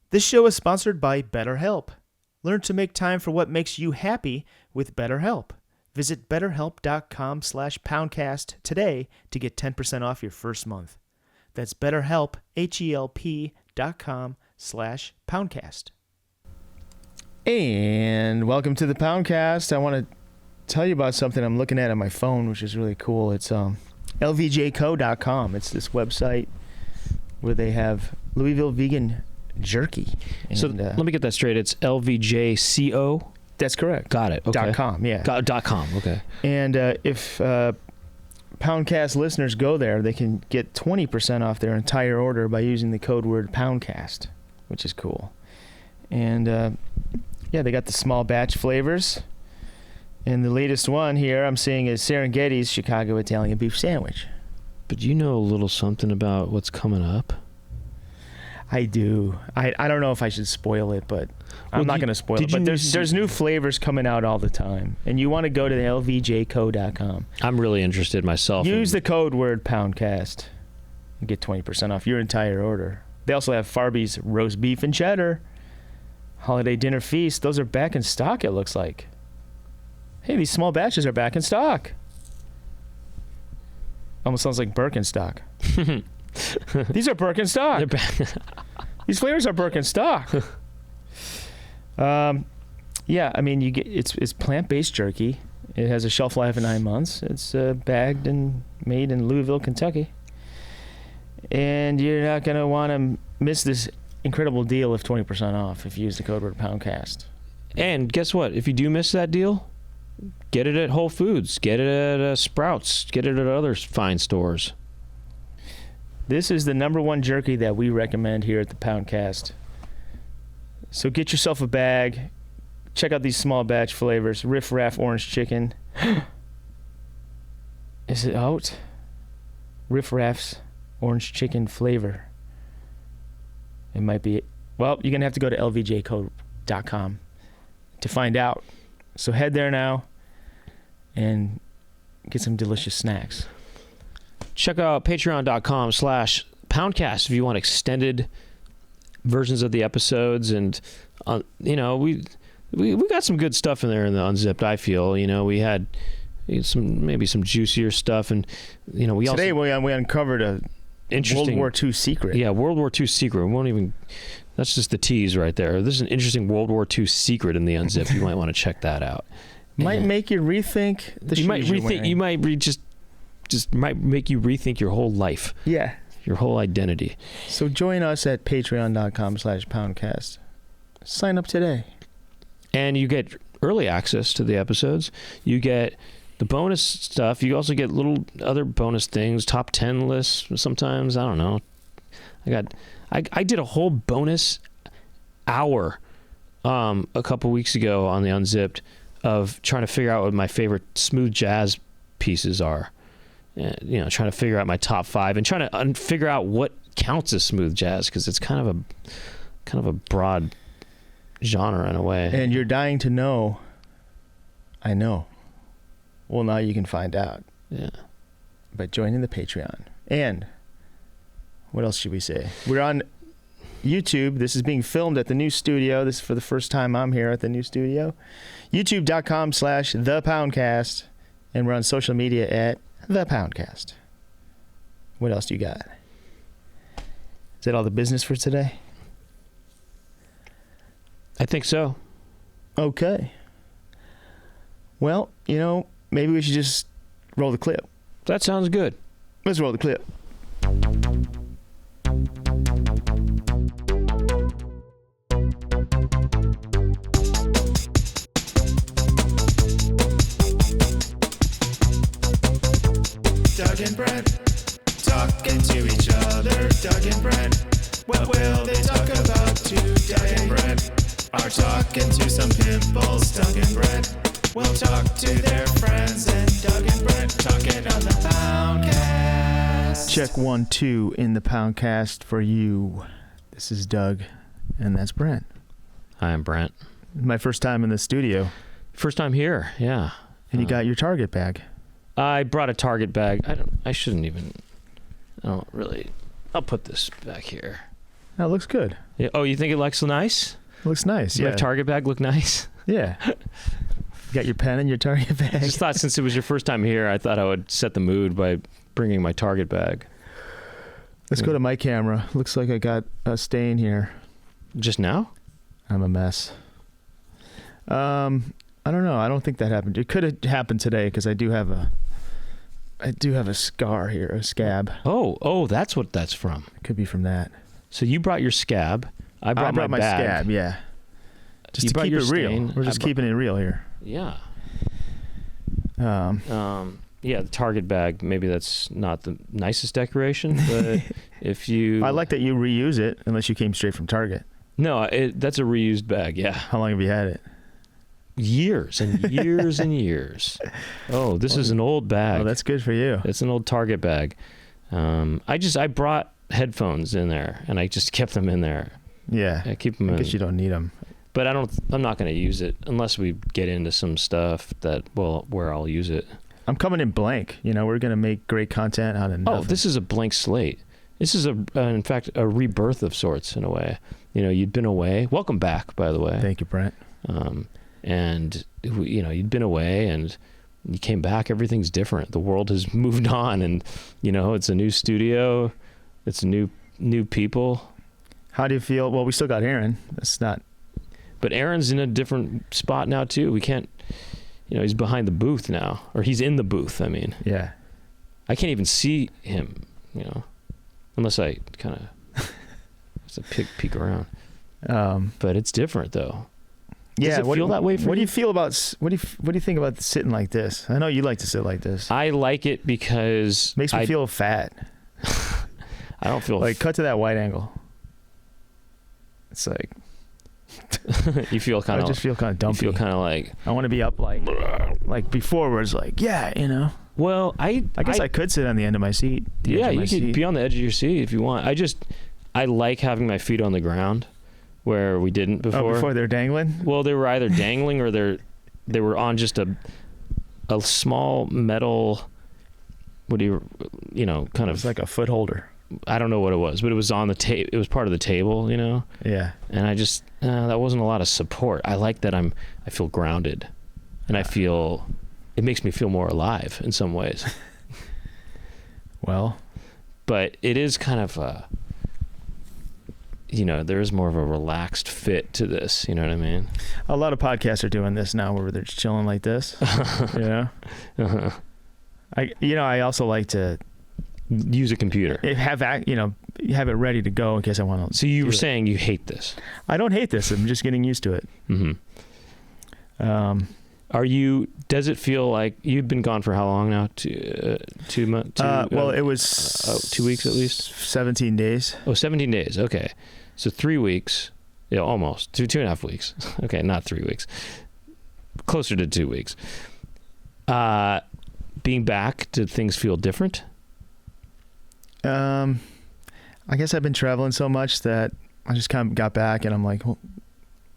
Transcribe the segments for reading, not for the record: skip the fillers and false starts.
This show is sponsored by BetterHelp. Learn to make time for what makes you happy with BetterHelp. Visit betterhelp.com/poundcast today to get 10% off your first month. That's BetterHelp, HELP.com/poundcast. And welcome to the Poundcast. I want to tell you about something I'm looking at on my phone, which is really cool. It's lvjco.com. It's this website where they have Louisville vegan jerky. And, so let me get that straight. It's LVJCO? That's correct. Got it. Okay. .com, yeah. .com, okay. And if Poundcast listeners go there, they can get 20% off their entire order by using the code word Poundcast, which is cool. And yeah, they got the small batch flavors. And the latest one here I'm seeing is Serengeti's Chicago Italian beef sandwich. But you know a little something about what's coming up? I do. I don't know if I should spoil it, but I'm not going to spoil it. But there's new flavors coming out all the time. And you want to go to the lvjco.com. I'm really interested myself. Use the code word Poundcast and get 20% off your entire order. They also have Farby's roast beef and cheddar. Holiday dinner feast. Those are back in stock, it looks like. Hey, these small batches are back in stock. Almost sounds like Birkenstock. These are Birkenstock. These flavors are Birkenstock. Yeah, I mean, it's plant-based jerky. It has a shelf life of 9 months. It's bagged and made in Louisville, Kentucky. And you're not going to want to miss this incredible deal of 20% off if you use the code word Poundcast. And guess what? If you do miss that deal, get it at Whole Foods. Get it at Sprouts. Get it at other fine stores. This is the #1 jerky that we recommend here at the Poundcast. So get yourself a bag. Check out these small batch flavors. Riff Raff Orange Chicken. Is it out? Riff Raff's Orange Chicken flavor. It might be. Well, you're going to have to go to lvjco.com to find out. So head there now and get some delicious snacks. Check out patreon.com/poundcast if you want extended versions of the episodes. And, we got some good stuff in there in the Unzipped, I feel. We had some juicier stuff. And, Today we uncovered a interesting World War II secret. Yeah, World War II secret. That's just the tease right there. This is an interesting World War II secret in the Unzipped. You might want to check that out. Might make you rethink the shoes you're wearing. You might just might make you rethink your whole life. Yeah. Your whole identity. So join us at patreon.com/poundcast. Sign up today. And you get early access to the episodes. You get the bonus stuff. You also get little other bonus things, top 10 lists sometimes. I don't know. I did a whole bonus hour a couple weeks ago on the Unzipped of trying to figure out what my favorite smooth jazz pieces are. Trying to figure out my top 5 and trying to figure out what counts as smooth jazz, because it's kind of a broad genre in a way. And you're dying to know. I know. Well, now you can find out. Yeah. By joining the Patreon. And what else should we say? We're on YouTube. This is being filmed at the new studio. This is for the first time I'm here at the new studio. YouTube.com/thepoundcast. And we're on social media at The Poundcast. What else do you got? Is that all the business for today? I think so. Okay. Well, maybe we should just roll the clip. That sounds good. Let's roll the clip. Doug and Brent talking to each other. Doug and Brent, what will they talk about today? Doug and Brent are talking to some pimples. Doug and Brent will talk to their friends. And Doug and Brent talking on the Poundcast. Check 1, 2 in the Poundcast for you. This is Doug, and that's Brent. Hi, I'm Brent. My first time in the studio. First time here, yeah. And you got your Target bag. I brought a Target bag. I'll put this back here. That looks good. Yeah. Oh, you think it looks nice? Looks nice. My Yeah. Target bag look nice? Yeah. You got your pen in your Target bag. I just thought since it was your first time here, I thought I would set the mood by bringing my Target bag. Let's go to my camera. Looks like I got a stain here. Just now? I'm a mess. I don't know. I don't think that happened. It could have happened today because I do have a scar here, a scab. Oh, that's what that's from. It could be from that. So you brought your scab. I brought my bag. scab. Yeah. Just You to brought keep your it real. stain. We're just keeping it real here. Yeah. Yeah, the Target bag, maybe that's not the nicest decoration, but if you... I like that you reuse it unless you came straight from Target. No, that's a reused bag, yeah. How long have you had it? Years and years and years. Oh, this is an old bag. Oh, that's good for you. It's an old Target bag. I brought headphones in there, and I just kept them in there. Yeah. I keep them I in. guess you don't need them. But I'm not going to use it unless we get into some stuff where I'll use it. I'm coming in blank. You know, we're going to make great content out of nothing. Oh, this is a blank slate. This is in fact, a rebirth of sorts in a way. You know, you'd been away. Welcome back, by the way. Thank you, Brent. And you know, you'd been away and you came back. Everything's different. The world has moved on, and you know, it's a new studio. It's new people. How do you feel? Well, we still got Aaron. That's not. But Aaron's in a different spot now too. We can't. You know, he's behind the booth now, or he's in the booth. I mean, Yeah. I can't even see him. You know, unless I kind of peek around. But it's different though. Yeah. Does it feel that way for What do you? you feel about? What do you think about sitting like this? I know you like to sit like this. I like it because Makes me feel fat. I don't feel Like cut to that wide angle. It's like you feel kind I of. just feel kind of You dumpy. feel kind of like. I want to be up like before, where it's like, yeah, you know. Well, I guess I could sit on the end of my seat. Yeah, you could be on the edge of your seat if you want. I like having my feet on the ground, where we didn't before. Oh, before they're dangling. Well, they were either dangling or they were on just a small metal. What do you know, kind It's of like a foot holder. I don't know what it was, but it was on the table. It was part of the table, you know. Yeah. And I just that wasn't a lot of support. I like that I feel grounded, and I feel it makes me feel more alive in some ways. Well, but it is kind of you know, there is more of a relaxed fit to this. You know what I mean? a lot of podcasts are doing this now, where they're just chilling like this. You know. Uh-huh. I also like to Use a computer. have it ready to go in case I want to. So you were saying you hate this? I don't hate this. I'm just getting used to it. Mm-hmm. Does it feel like you've been gone for how long now? 2 months? Well, it was 2 weeks at least. 17 days. Oh, 17 days. Okay. So 3 weeks. Yeah, almost. 2.5 weeks. Okay, not 3 weeks. Closer to 2 weeks. Being back, did things feel different? I guess I've been traveling so much that I just kind of got back and I'm like, well,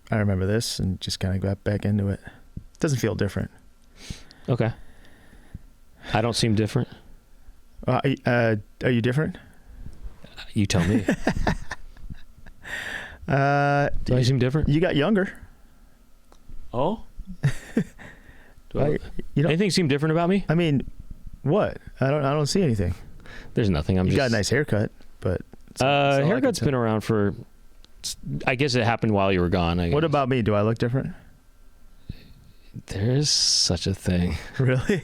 I remember this, and just kind of got back into it. It doesn't feel different. Okay. I don't seem different. Are you different? You tell me. Do I seem different? You got younger. Oh? Anything seem different about me? I mean, what? I don't see anything. There's nothing. You got a nice haircut, but haircut's been around for. I guess it happened while you were gone. What about me? Do I look different? There is such a thing. Really?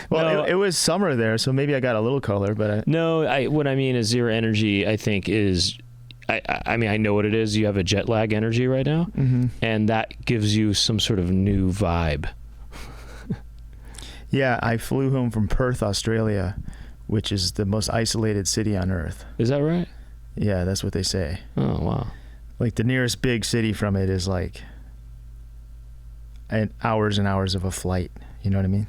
Well, No. it was summer there, so maybe I got a little color, but what I mean is your energy, I think, is. I mean, I know what it is. You have a jet lag energy right now, mm-hmm. and that gives you some sort of new vibe. Yeah, I flew home from Perth, Australia, which is the most isolated city on Earth. Is that right? Yeah, that's what they say. Oh, wow. Like the nearest big city from it is like hours and hours of a flight. You know what I mean?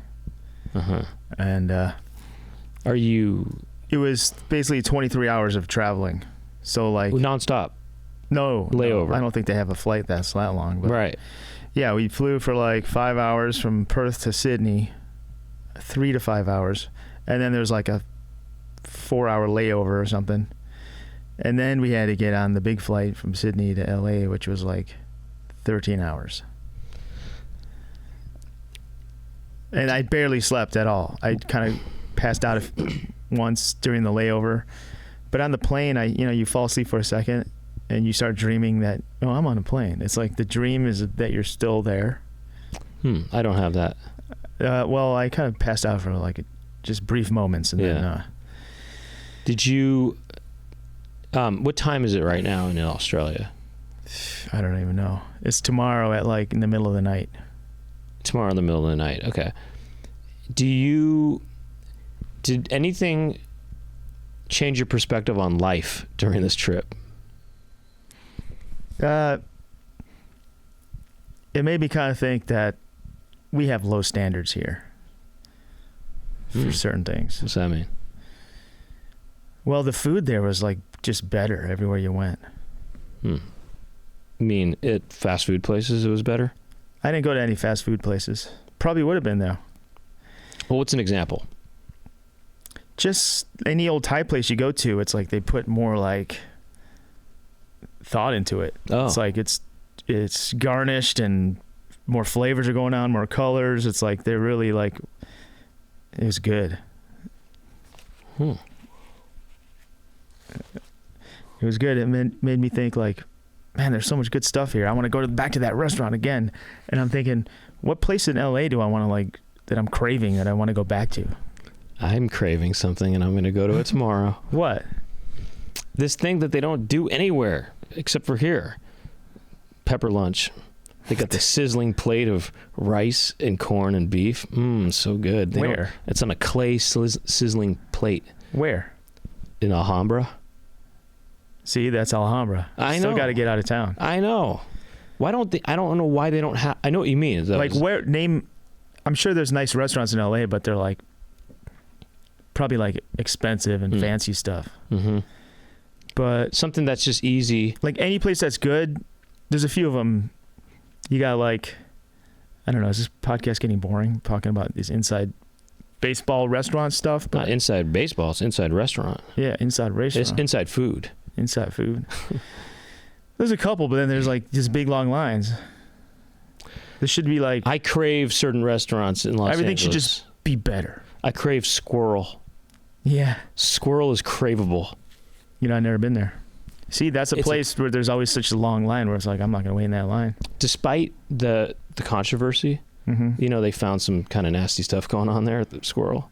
Uh-huh. And it was basically 23 hours of traveling. So like nonstop. No, layover. I don't think they have a flight that's that long. But right. Yeah, we flew for like 5 hours from Perth to Sydney, 3 to 5 hours, and then there's like a 4-hour layover or something, And then we had to get on the big flight from Sydney to LA, which was like 13 hours. And I barely slept at all. I kind of passed out once during the layover. But on the plane, you fall asleep for a second and you start dreaming that, oh, I'm on a plane. It's like the dream is that you're still there. I don't have that. Well, I kind of passed out for like just brief moments. And then, did you, what time is it right now in Australia? I don't even know. It's tomorrow at like in the middle of the night. Tomorrow in the middle of the night. Okay. Did anything change your perspective on life during this trip? It made me kind of think that we have low standards here for certain things. What's that mean? Well, the food there was like just better everywhere you went. You mean at fast food places it was better? I didn't go to any fast food places. Probably would have been though. Well, what's an example? Just any old Thai place you go to, it's like they put more like thought into it. Oh. It's like it's garnished and more flavors are going on, more colors. It's like they're really like, it was good. It was good. It made me think like, man, there's so much good stuff here. I want to go back to that restaurant again. And I'm thinking, what place in LA do I want to like, that I'm craving, that I want to go back to? I'm craving something and I'm going to go to it tomorrow. What? This thing that they don't do anywhere except for here. Pepper lunch. They got the sizzling plate of rice and corn and beef. So good. Where? It's on a clay sizzling plate. Where? In Alhambra. See, that's Alhambra. I know. Still got to get out of town. I know. Why don't they? I don't know why they don't have. I know what you mean. Like where? Name. I'm sure there's nice restaurants in LA, but they're like probably like expensive and fancy stuff. Mm-hmm. But something that's just easy. Like any place that's good. There's a few of them. You got like, I don't know. Is this podcast getting boring? Talking about these inside baseball restaurant stuff. But Not inside baseball. It's inside restaurant. Yeah, inside restaurant. It's inside food. Inside food. There's a couple, but then there's like just big long lines. This should be like. I crave certain restaurants in Los Angeles. Everything should just be better. I crave squirrel. Yeah. Squirrel is craveable. You know, I've never been there. See, that's a place where there's always such a long line where it's like, I'm not going to wait in that line. Despite the controversy, they found some kind of nasty stuff going on there at the squirrel.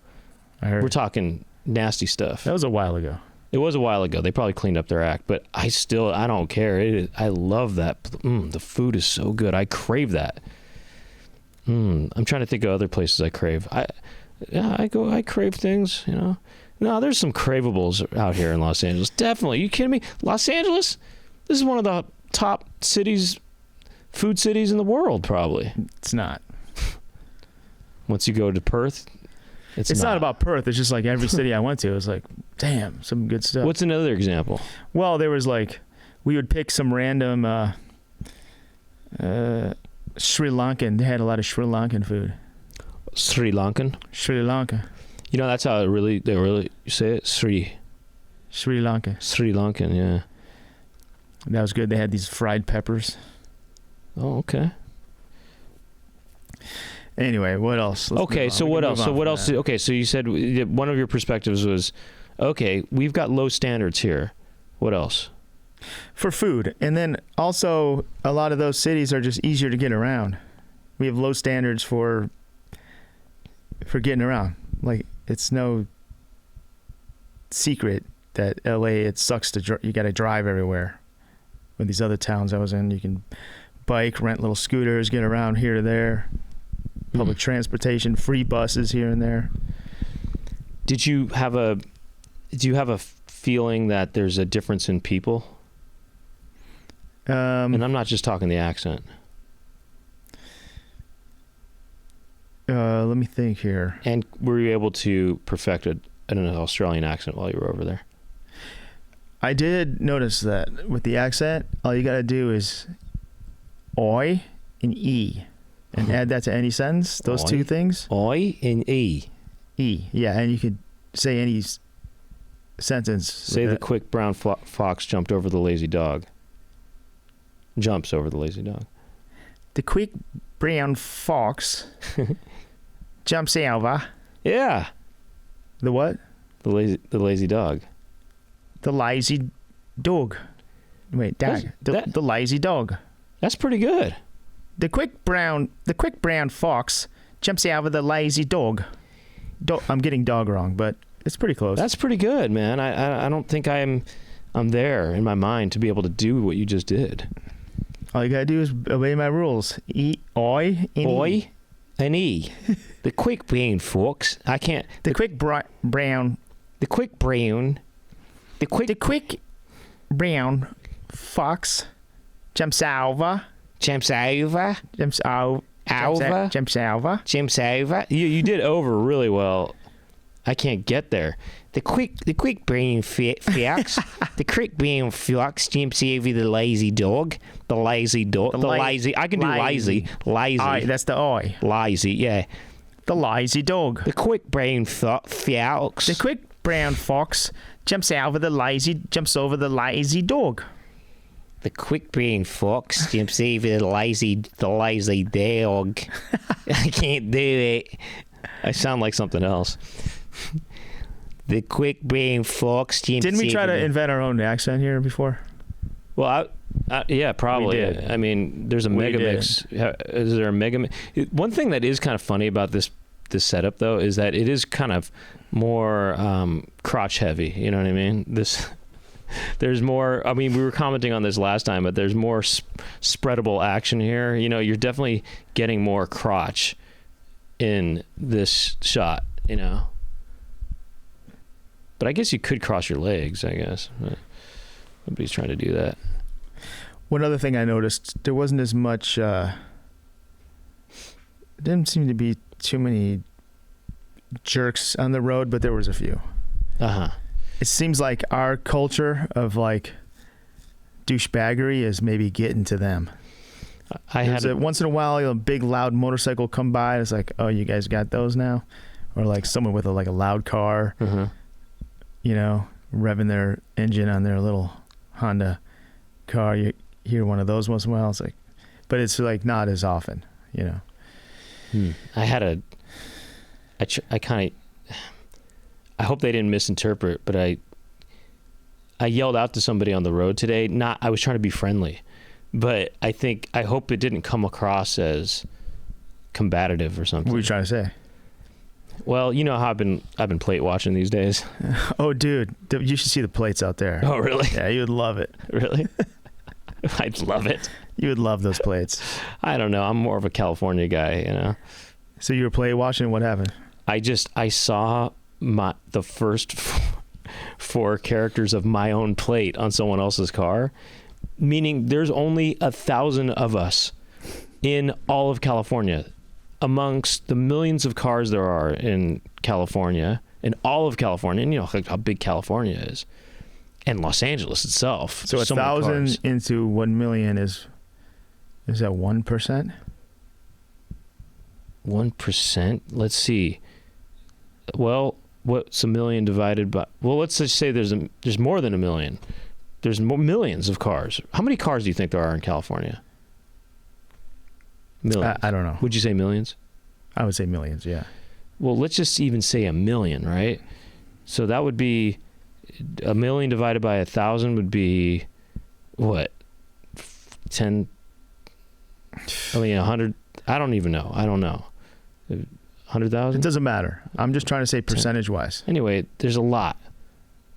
I heard. We're talking nasty stuff. That was a while ago. It was a while ago. They probably cleaned up their act, but I don't care. I love that. The food is so good. I crave that. I'm trying to think of other places I crave. I crave things, No, there's some cravables out here in Los Angeles. Definitely. You kidding me? Los Angeles? This is one of the top cities, food cities in the world, probably. It's not. Once you go to Perth, it's not about Perth. It's just like every city I went to, it was like, damn, some good stuff. What's another example? Well, there was like, we would pick some random Sri Lankan. They had a lot of Sri Lankan food. Sri Lankan? Sri Lanka. That's how they really say it? Sri Lanka. Sri Lankan, yeah. That was good. They had these fried peppers. Oh, okay. Anyway, what else? Okay, so what else? Okay, so you said one of your perspectives was, okay, we've got low standards here. What else? For food. And then also, a lot of those cities are just easier to get around. We have low standards for getting around. Like, it's no secret that LA, it sucks you got to drive everywhere. With these other towns I was in, you can bike, rent little scooters, get around here to there. Public transportation, free buses here and there. Do you have a feeling that there's a difference in people? And I'm not just talking the accent. Let me think here. And were you able to perfect an Australian accent while you were over there? I did notice that with the accent, all you got to do is oi and e. And add that to any sentence, those two things. Oi and E. E, yeah, and you could say any sentence. Say the quick brown fox jumped over the lazy dog. Jumps over the lazy dog. The quick brown fox jumps over. Yeah. The what? The lazy dog. The lazy dog. Wait, dog. The lazy dog. That's pretty good. The quick brown fox jumps over the lazy dog. I'm getting dog wrong, but it's pretty close. That's pretty good, man. I don't think I'm there in my mind to be able to do what you just did. All you gotta do is obey my rules. Oi, and E. The quick brown fox. I can't. The quick brown. The quick brown. The quick brown fox jumps over. Jumps over. Jumps over. Jumps over. Jumps over. You did over really well. I can't get there. The quick brown fox. The quick brown fox jumps over the lazy dog. The lazy dog. The lazy. I can do lazy. Lazy. Aye, that's the I. Lazy. Yeah. The lazy dog. The quick brown fox. The quick brown fox jumps over the lazy dog. The quick brown fox jumps over the lazy dog. I can't do it. I sound like something else. The quick brown fox jumps. Didn't we try to invent our own accent here before? Well, yeah, probably. We did. I mean, there's a mega mix. Is there a mega mix? One thing that is kind of funny about this setup, though, is that it is kind of more crotch heavy. You know what I mean? There's more. I mean, we were commenting on this last time, but there's more spreadable action here. You know, you're definitely getting more crotch in this shot. You know, but I guess you could cross your legs. I guess but nobody's trying to do that. One other thing I noticed, there wasn't as much. Didn't seem to be too many jerks on the road, but there was a few. It seems like our culture of like douchebaggery is maybe getting to them. Once in a while, a big loud motorcycle come by. It's like, oh, you guys got those now, or like someone with a loud car, you know, revving their engine on their little Honda car. You hear one of those once in a while. It's like, but it's like not as often, you know. I hope they didn't misinterpret, but I yelled out to somebody on the road today. I was trying to be friendly, but I hope it didn't come across as combative or something. What were you trying to say? Well, you know how I've been plate watching these days. Oh, dude, you should see the plates out there. Oh, really? Yeah, you would love it. Really? I'd love it. You would love those plates. I don't know. I'm more of a California guy, you know. So you were plate watching. What happened? I saw the first four characters of my own plate on someone else's car, meaning there's only 1,000 of us in all of California, amongst the millions of cars there are in California, in all of California, and you know how big California is, and Los Angeles itself. So 1,000 into 1 million is that 1%? 1%. Let's see. Well, what's a million divided by? Well, let's just say there's more than a million. There's millions of cars. How many cars do you think there are in California? Millions. I don't know. Would you say millions? I would say millions. Yeah. Well, let's just even say 1 million, right? So that would be 1 million divided by 1,000 would be what? 10. I mean, 100. I don't even know. I don't know. 100,000? It doesn't matter. I'm just trying to say percentage wise. Anyway, there's a lot.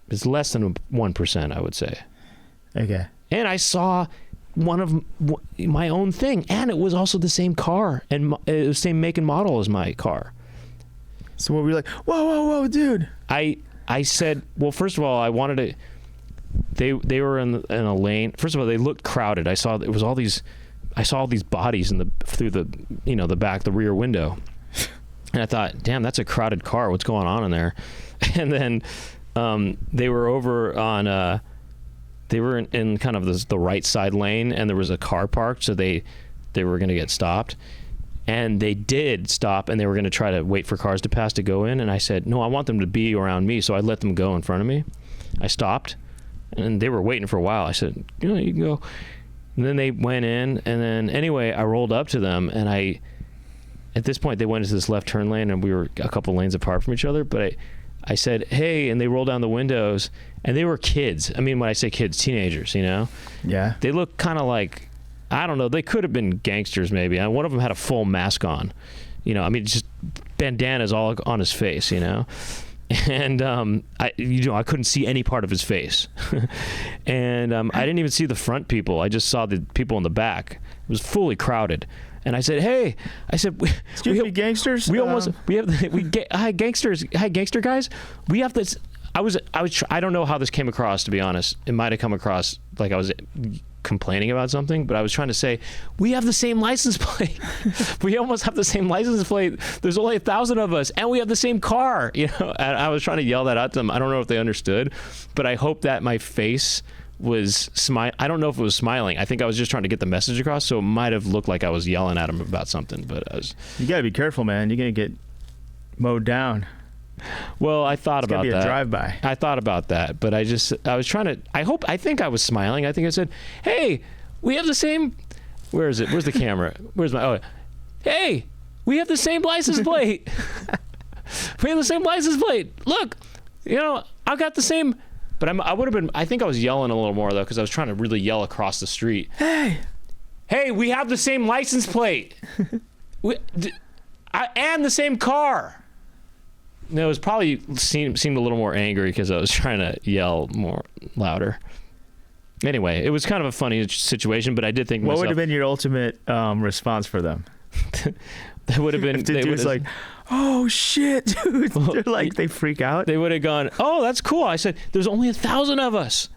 It's less than 1%, I would say. Okay. And I saw one of my own thing, and it was also the same car, and it was the same make and model as my car. So what were you like? Whoa, dude! I said, well, first of all, I wanted to. They were in a lane. First of all, they looked crowded. I saw it was all these. I saw all these bodies through the the rear window, and I thought, damn, that's a crowded car. What's going on in there? And then they were over on. They were in kind of the right side lane, and there was a car parked, so they were going to get stopped. And they did stop, and they were going to try to wait for cars to pass to go in. And I said, no, I want them to be around me, so I let them go in front of me. I stopped, and they were waiting for a while. I said, you know, you can go. And then they went in, and then anyway, I rolled up to them, and at this point, they went into this left turn lane, and we were a couple lanes apart from each other. But I said, hey, and they rolled down the windows, and they were kids. I mean, when I say kids, teenagers, you know? Yeah. They looked kind of like, I don't know, they could have been gangsters maybe. One of them had a full mask on, you know, I mean, just bandanas all on his face, you know? And I couldn't see any part of his face. And I didn't even see the front people. I just saw the people in the back. It was fully crowded. And I said, "Hey," I said, "Excuse me, gangsters. Hi, gangsters. Hi, gangster guys. We have this." I don't know how this came across, to be honest. It might have come across like I was complaining about something, but I was trying to say, we have the same license plate. We almost have the same license plate. There's only 1,000 of us, and we have the same car. You know, and I was trying to yell that out to them. I don't know if they understood, but I hope that my face was I don't know if it was smiling. I think I was just trying to get the message across, so it might have looked like I was yelling at them about something. But I was. You gotta be careful, man. You're gonna get mowed down. Well, I thought about that. It's gonna be a drive-by. I thought about that, but I was trying to. I think I was smiling. I think I said, "Hey, we have the same." Where is it? Where's the camera? Where's my? Oh, hey, we have the same license plate. We have the same license plate. Look, you know, I got the same. But I would have been. I think I was yelling a little more though, because I was trying to really yell across the street. Hey, we have the same license plate. And the same car. No, it was probably seemed a little more angry because I was trying to yell more louder. Anyway, it was kind of a funny situation, but I did think. What would have been your ultimate response for them? That would have been. If the dude's like, "Oh shit, dude!" Well, they're like, they freak out. They would have gone, "Oh, that's cool." I said, "There's only 1,000 of us."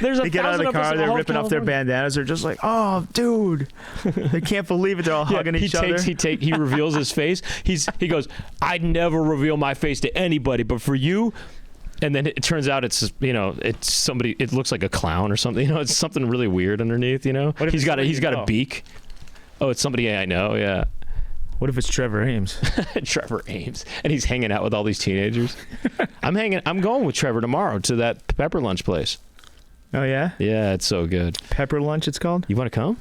There's 1,000 of us. They get out of the car, they're ripping off their bandanas. They're just like, "Oh, dude!" They can't believe it. They're all hugging each other. He reveals his face. He goes, "I'd never reveal my face to anybody, but for you." And then it turns out it's somebody. It looks like a clown or something. You know, it's something really weird underneath. You know, he's got a beak. Oh, it's somebody I know, yeah. What if it's Trevor Ames? Trevor Ames. And he's hanging out with all these teenagers. I'm going with Trevor tomorrow to that pepper lunch place. Oh, yeah? Yeah, it's so good. Pepper lunch, it's called? You want to come?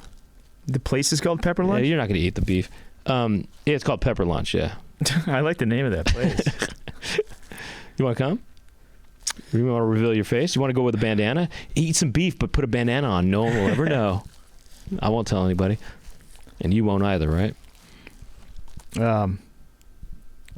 The place is called Pepper Lunch? Yeah, you're not going to eat the beef. Yeah, it's called Pepper Lunch, yeah. I like the name of that place. You want to come? You want to reveal your face? You want to go with a bandana? Eat some beef, but put a bandana on. No one will ever know. I won't tell anybody. And you won't either, right? I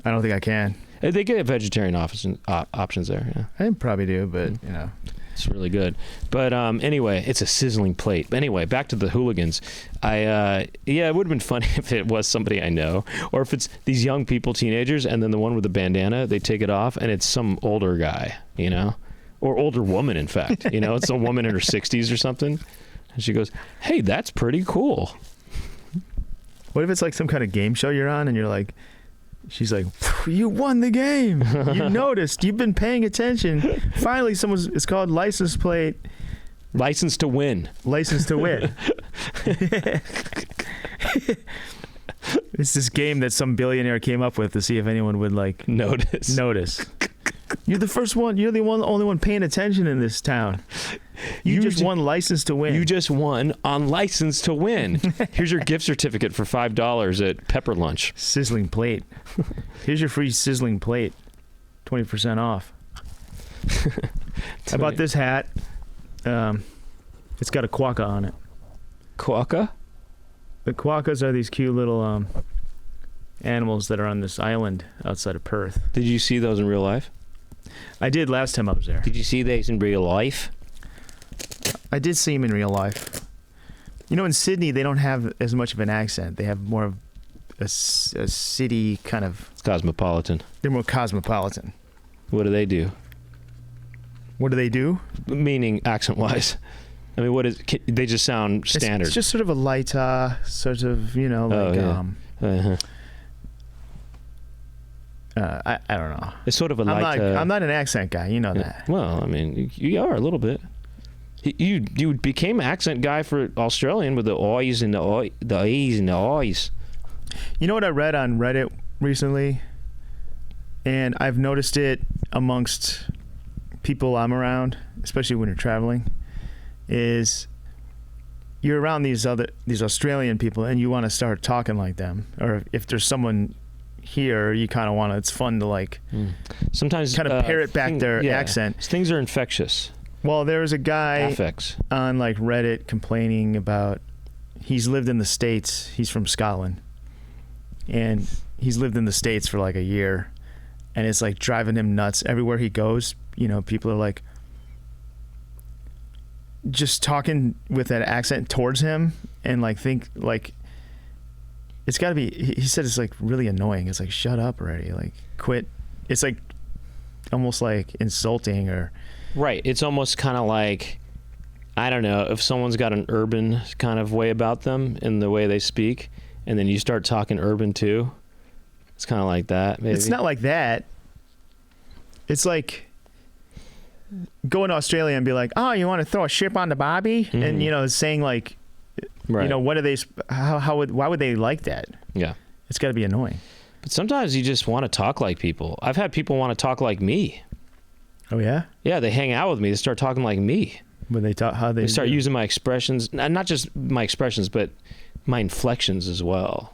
don't think I can. They get vegetarian options there. Yeah. I probably do, but you know, it's really good. But anyway, it's a sizzling plate. But anyway, back to the hooligans. It would have been funny if it was somebody I know, or if it's these young people, teenagers, and then the one with the bandana, they take it off, and it's some older guy, you know, or older woman. In fact, you know, it's a woman in her 60s or something, and she goes, "Hey, that's pretty cool." What if it's like some kind of game show you're on and you're like, she's like, "You won the game. You noticed. You've been paying attention. Finally, it's called license plate. License to win. License to win." It's this game that some billionaire came up with to see if anyone would like notice. You're the first one. You're the only one paying attention in this town. You just won license to win. You just won on license to win. Here's your gift certificate for $5 at Pepper Lunch. Sizzling plate. Here's your free sizzling plate. 20% off. I bought this hat. It's got a quokka on it. Quokka? The quokkas are these cute little animals that are on this island outside of Perth. Did you see those in real life? I did last time I was there. Did you see these in real life? I did see them in real life. You know, in Sydney, they don't have as much of an accent. They have more of a city kind of... Cosmopolitan. They're more cosmopolitan. What do they do? What do they do? Meaning accent-wise. I mean, they just sound standard. It's just sort of a light, sort of, you know, like... I don't know. It's sort of a light... I'm not an accent guy. You know that. Well, I mean, you are a little bit. You became accent guy for Australian with the O's and the E's and the I's. You know what I read on Reddit recently? And I've noticed it amongst people I'm around, especially when you're traveling, is you're around these Australian people and you want to start talking like them, or if there's someone here, you kind of want to. It's fun to like sometimes kind of parrot back their accent. Things are infectious. Well, there was a guy Affects. on like Reddit complaining about he's lived in the States. He's from Scotland, and he's lived in the States for like a year, and it's like driving him nuts. Everywhere he goes, you know, people are like just talking with that accent towards him, and like think like it's got to be. He said it's like really annoying. It's like, shut up already, like quit. It's like almost like insulting or. Right. It's almost kind of like, I don't know, if someone's got an urban kind of way about them in the way they speak, and then you start talking urban too. It's kind of like that, maybe. It's not like that. It's like going to Australia and be like, oh, you want to throw a ship on the bobby? Mm-hmm. And, you know, saying like, right. You know, what are they, why would they like that? Yeah. It's got to be annoying. But sometimes you just want to talk like people. I've had people want to talk like me. Oh, yeah? Yeah, they hang out with me. They start talking like me. When they talk, how they start using my expressions, not just my expressions, but my inflections as well.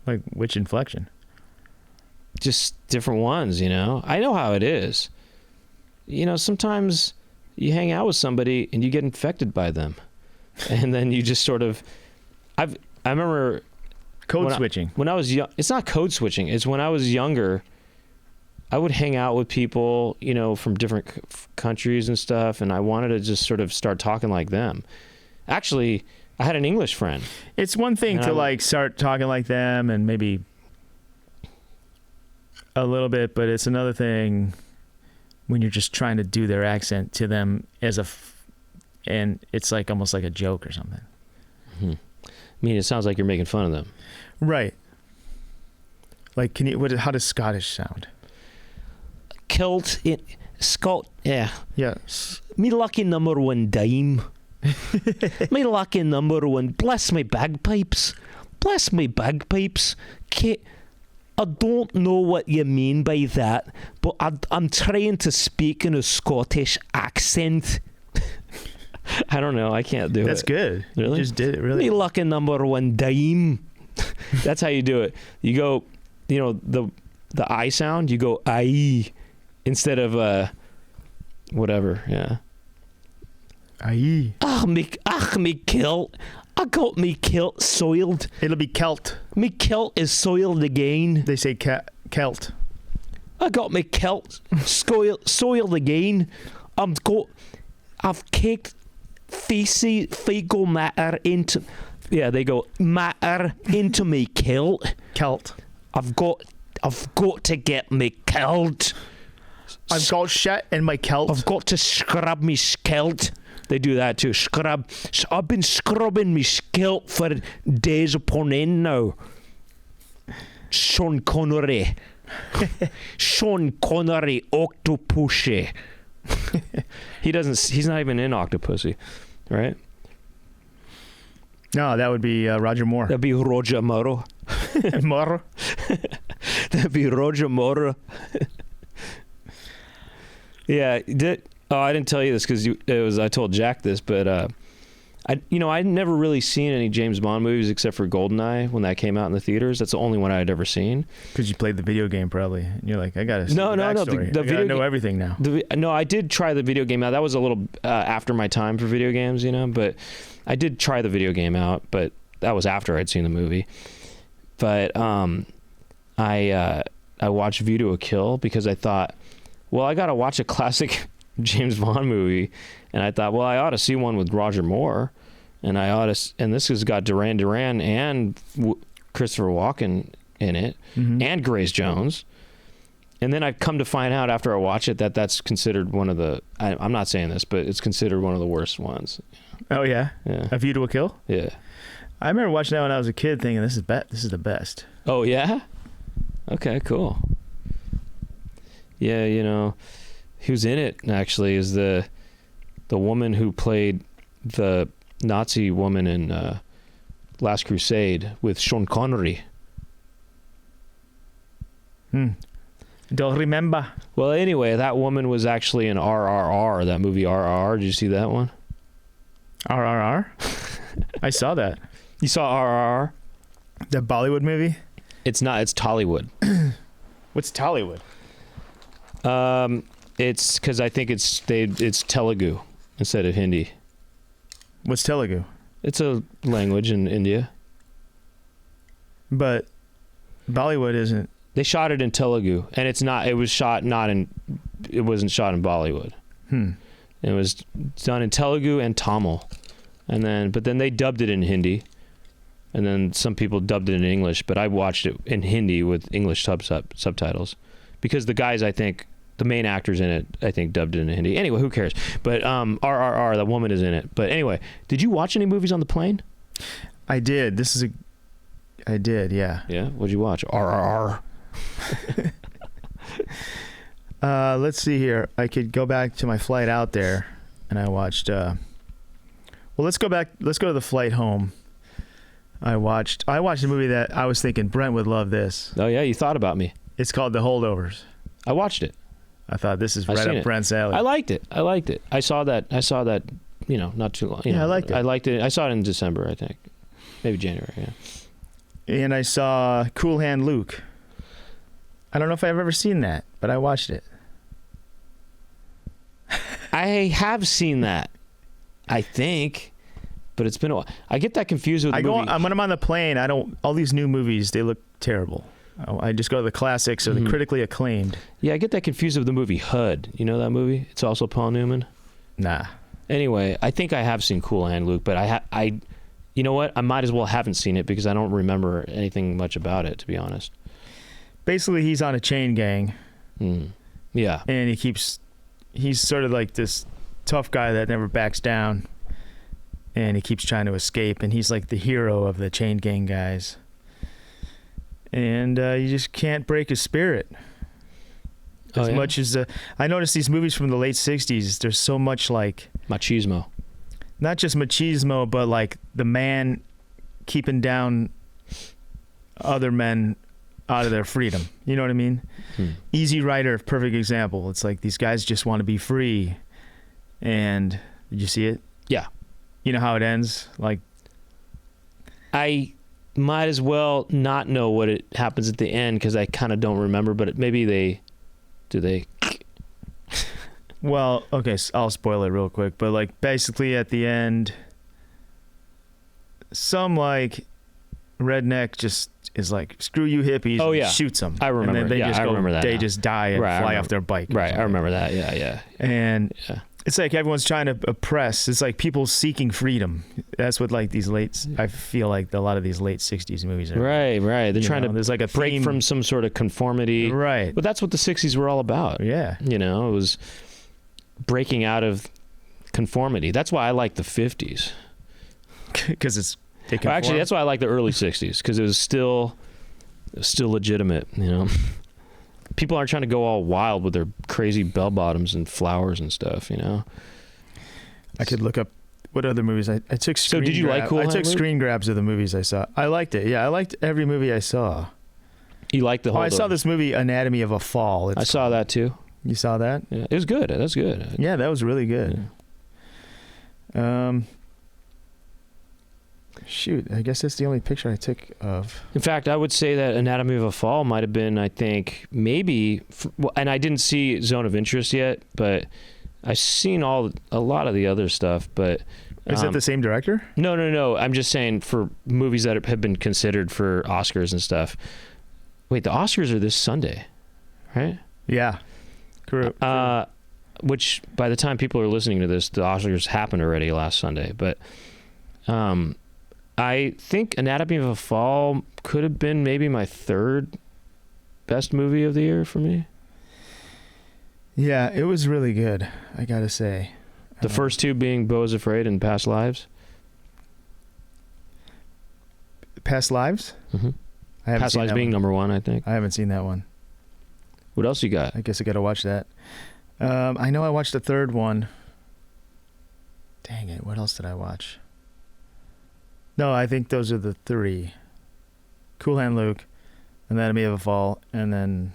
Like which inflection? Just different ones, you know? I know how it is. You know, sometimes you hang out with somebody and you get infected by them. And then you just sort of... I remember... Code switching. When I was young... It's not code switching. It's when I was younger... I would hang out with people, you know, from different countries and stuff, and I wanted to just sort of start talking like them. Actually, I had an English friend. It's one thing to like start talking like them and maybe a little bit, but it's another thing when you're just trying to do their accent to them and it's like almost like a joke or something. Mm-hmm. I mean, it sounds like you're making fun of them. Right. Like, how does Scottish sound? Kilt in Scott, yeah. Me lucky number one dime. Me lucky number one. Bless my bagpipes. Bless my bagpipes. I don't know what you mean by that, but I'm trying to speak in a Scottish accent. I don't know. I can't do it. That's good. Really? You just did it, really. Me lucky number one dime. That's how you do it. You go, you know, the I sound, you go I. Instead of whatever, yeah. Aye. Me kilt. I got me kilt soiled. It'll be Celt. Me kilt is soiled again. They say Celt. I got me kilt soiled again. I've caked fecal matter into. Yeah, they go matter into me kilt. Celt. I've got to get me kilt. I've got shit in my kilt. I've got to scrub me kilt. They do that too. Scrub. I've been scrubbing me kilt for days upon end now. Sean Connery. Sean Connery, Octopussy. He's not even in Octopussy, right? No, that would be Roger Moore. That'd be Roger Moore. Moore. That'd be Roger Moore. Yeah, I didn't tell you this because I told Jack this, but I'd never really seen any James Bond movies except for GoldenEye when that came out in the theaters. That's the only one I had ever seen. Because you played the video game probably, and you're like, I gotta see the backstory. The video know everything now. No, I did try the video game out. That was a little after my time for video games, you know. But I did try the video game out, but that was after I'd seen the movie. But I watched View to a Kill because I thought, well, I gotta watch a classic James Bond movie, and I thought, well, I ought to see one with Roger Moore, and this has got Duran Duran and Christopher Walken in it, mm-hmm. and Grace Jones, and then I've come to find out after I watch it that that's considered one of the. I'm not saying this, but it's considered one of the worst ones. Oh yeah, A View to a Kill. Yeah, I remember watching that when I was a kid, thinking this is the best. Oh yeah, okay, cool. Yeah, you know, who's in it actually is the woman who played the Nazi woman in Last Crusade with Sean Connery. Don't remember. Well, anyway, that woman was actually in RRR, that movie RRR. Did you see that one? RRR? I saw that. You saw RRR? The Bollywood movie? It's not. It's Tollywood. What's Tollywood? It's because I think it's Telugu instead of Hindi. What's Telugu? It's a language in India. But Bollywood isn't. They shot it in Telugu, and it's not. It was shot not in. It wasn't shot in Bollywood. It was done in Telugu and Tamil, but then they dubbed it in Hindi, and then some people dubbed it in English. But I watched it in Hindi with English subtitles, because the guys, I think, the main actors in it, I think, dubbed it in Hindi. Anyway, who cares? But RRR, that woman is in it. But anyway, did you watch any movies on the plane? I did. I did, yeah. Yeah? What'd you watch? RRR. Let's see here. I could go back to my flight out there, and I watched. Well, let's go back. Let's go to the flight home. I watched a movie that I was thinking Brent would love this. Oh yeah, you thought about me. It's called The Holdovers. I watched it. I thought this is right up Brent's alley. I liked it. I saw that. Not too long. I liked it. I liked it. I saw it in December, I think, maybe January. Yeah. And I saw Cool Hand Luke. I don't know if I've ever seen that, but I watched it. I have seen that, I think, but it's been a while. I get that confused with the movie. When I'm on the plane, all these new movies, they look terrible. I just go to the classics or the critically acclaimed. Yeah, I get that confused with the movie HUD. You know that movie? It's also Paul Newman. Nah. Anyway, I think I have seen Cool Hand Luke, but I you know what? I might as well haven't seen it because I don't remember anything much about it, to be honest. Basically, he's on a chain gang. Yeah. And he's sort of like this tough guy that never backs down. And he keeps trying to escape. And he's like the hero of the chain gang guys. And you just can't break his spirit. As much as I noticed these movies from the late 60s, there's so much like machismo. Not just machismo, but like the man keeping down other men out of their freedom. You know what I mean? Easy Rider, perfect example. It's like these guys just want to be free. And did you see it? Yeah. You know how it ends? Like, I might as well not know what it happens at the end because I kind of don't remember, but maybe they Well, okay, so I'll spoil it real quick, but like basically at the end, some like redneck just is like, screw you hippies, and shoots them. I remember. And then I remember that. They just die and fly off their bike. Right, I remember that. Yeah. And it's like everyone's trying to oppress. It's like people seeking freedom. That's what like I feel like a lot of these late 60s movies are. Right. They're trying to there's like a break from some sort of conformity. Right. But that's what the 60s were all about. Yeah. It was breaking out of conformity. That's why I like the 50s. Because actually, that's why I like the early 60s, because it was still legitimate, People aren't trying to go all wild with their crazy bell bottoms and flowers and stuff, I could look up what other movies I took. So did you like Cool Hand I took Luke? screen grabs of the movies I saw. I liked it. Yeah, I liked every movie I saw. You liked the whole. I saw this movie, Anatomy of a Fall. I saw that too. You saw that? Yeah, it was good. That's good. Yeah, that was really good. Yeah. Shoot, I guess that's the only picture I took of. In fact, I would say that Anatomy of a Fall might have been, I think, maybe, and I didn't see Zone of Interest yet, but I've seen a lot of the other stuff. But is that the same director? No. I'm just saying for movies that have been considered for Oscars and stuff. Wait, the Oscars are this Sunday, right? Yeah. Correct. Which by the time people are listening to this, the Oscars happened already last Sunday. But I think Anatomy of a Fall could have been maybe my third best movie of the year for me. Yeah, it was really good, I gotta say. The first two being Beau is Afraid and Past Lives. Past Lives? Mm-hmm. Past Lives being number one, I think. I haven't seen that one. What else you got? I guess I gotta watch that. I know I watched the third one. Dang it, what else did I watch? No, I think those are the three. Cool Hand Luke, Anatomy of a Fall, and then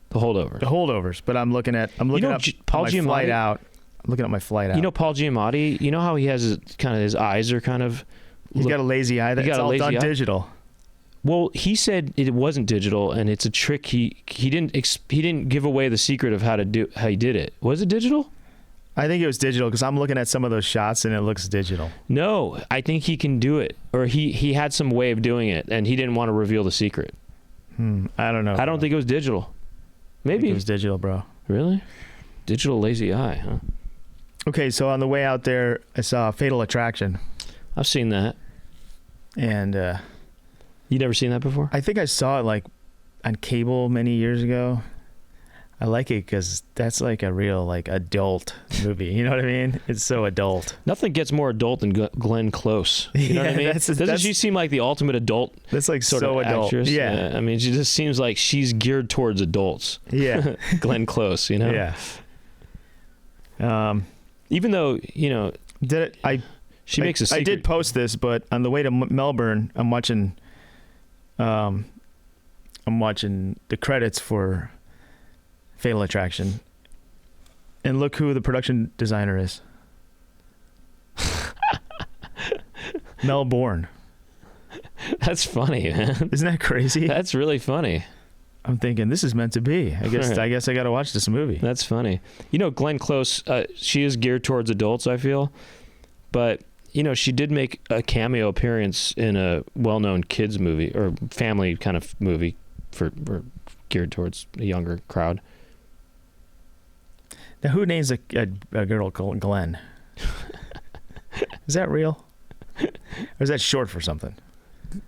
The Holdovers. The Holdovers. But I'm looking up Paul my Giamatti flight out. I'm looking at my flight out. You know Paul Giamatti? You know how he has his eyes are kind of... He's got a lazy eye. That's all done digital. Well, he said it wasn't digital, and it's a trick. He didn't give away the secret of how he did it. Was it digital? I think it was digital because I'm looking at some of those shots and it looks digital. No, I think he can do it, or he had some way of doing it, and he didn't want to reveal the secret. I don't know. I don't think it was digital. Maybe it was digital, bro. Really? Digital lazy eye, huh? Okay, so on the way out there, I saw Fatal Attraction. I've seen that. And you never seen that before? I think I saw it like on cable many years ago. I like it because that's like a real like adult movie. You know what I mean? It's so adult. Nothing gets more adult than Glenn Close. You know what I mean? Doesn't she seem like the ultimate adult? That's like sort so of adult. Actress? Yeah. I mean, she just seems like she's geared towards adults. Yeah. Glenn Close. You know. Yeah. Even though she makes a secret. I did post this, but on the way to Melbourne, I'm watching the credits for Fatal Attraction, and look who the production designer is. Melbourne. That's funny, man. Isn't that crazy? That's really funny. I'm thinking this is meant to be. I guess I got to watch this movie. That's funny. You know, Glenn Close, she is geared towards adults, I feel, but you know, she did make a cameo appearance in a well-known kids movie or family kind of movie for geared towards a younger crowd. Now, who names a girl called Glenn? Is that real? Or is that short for something?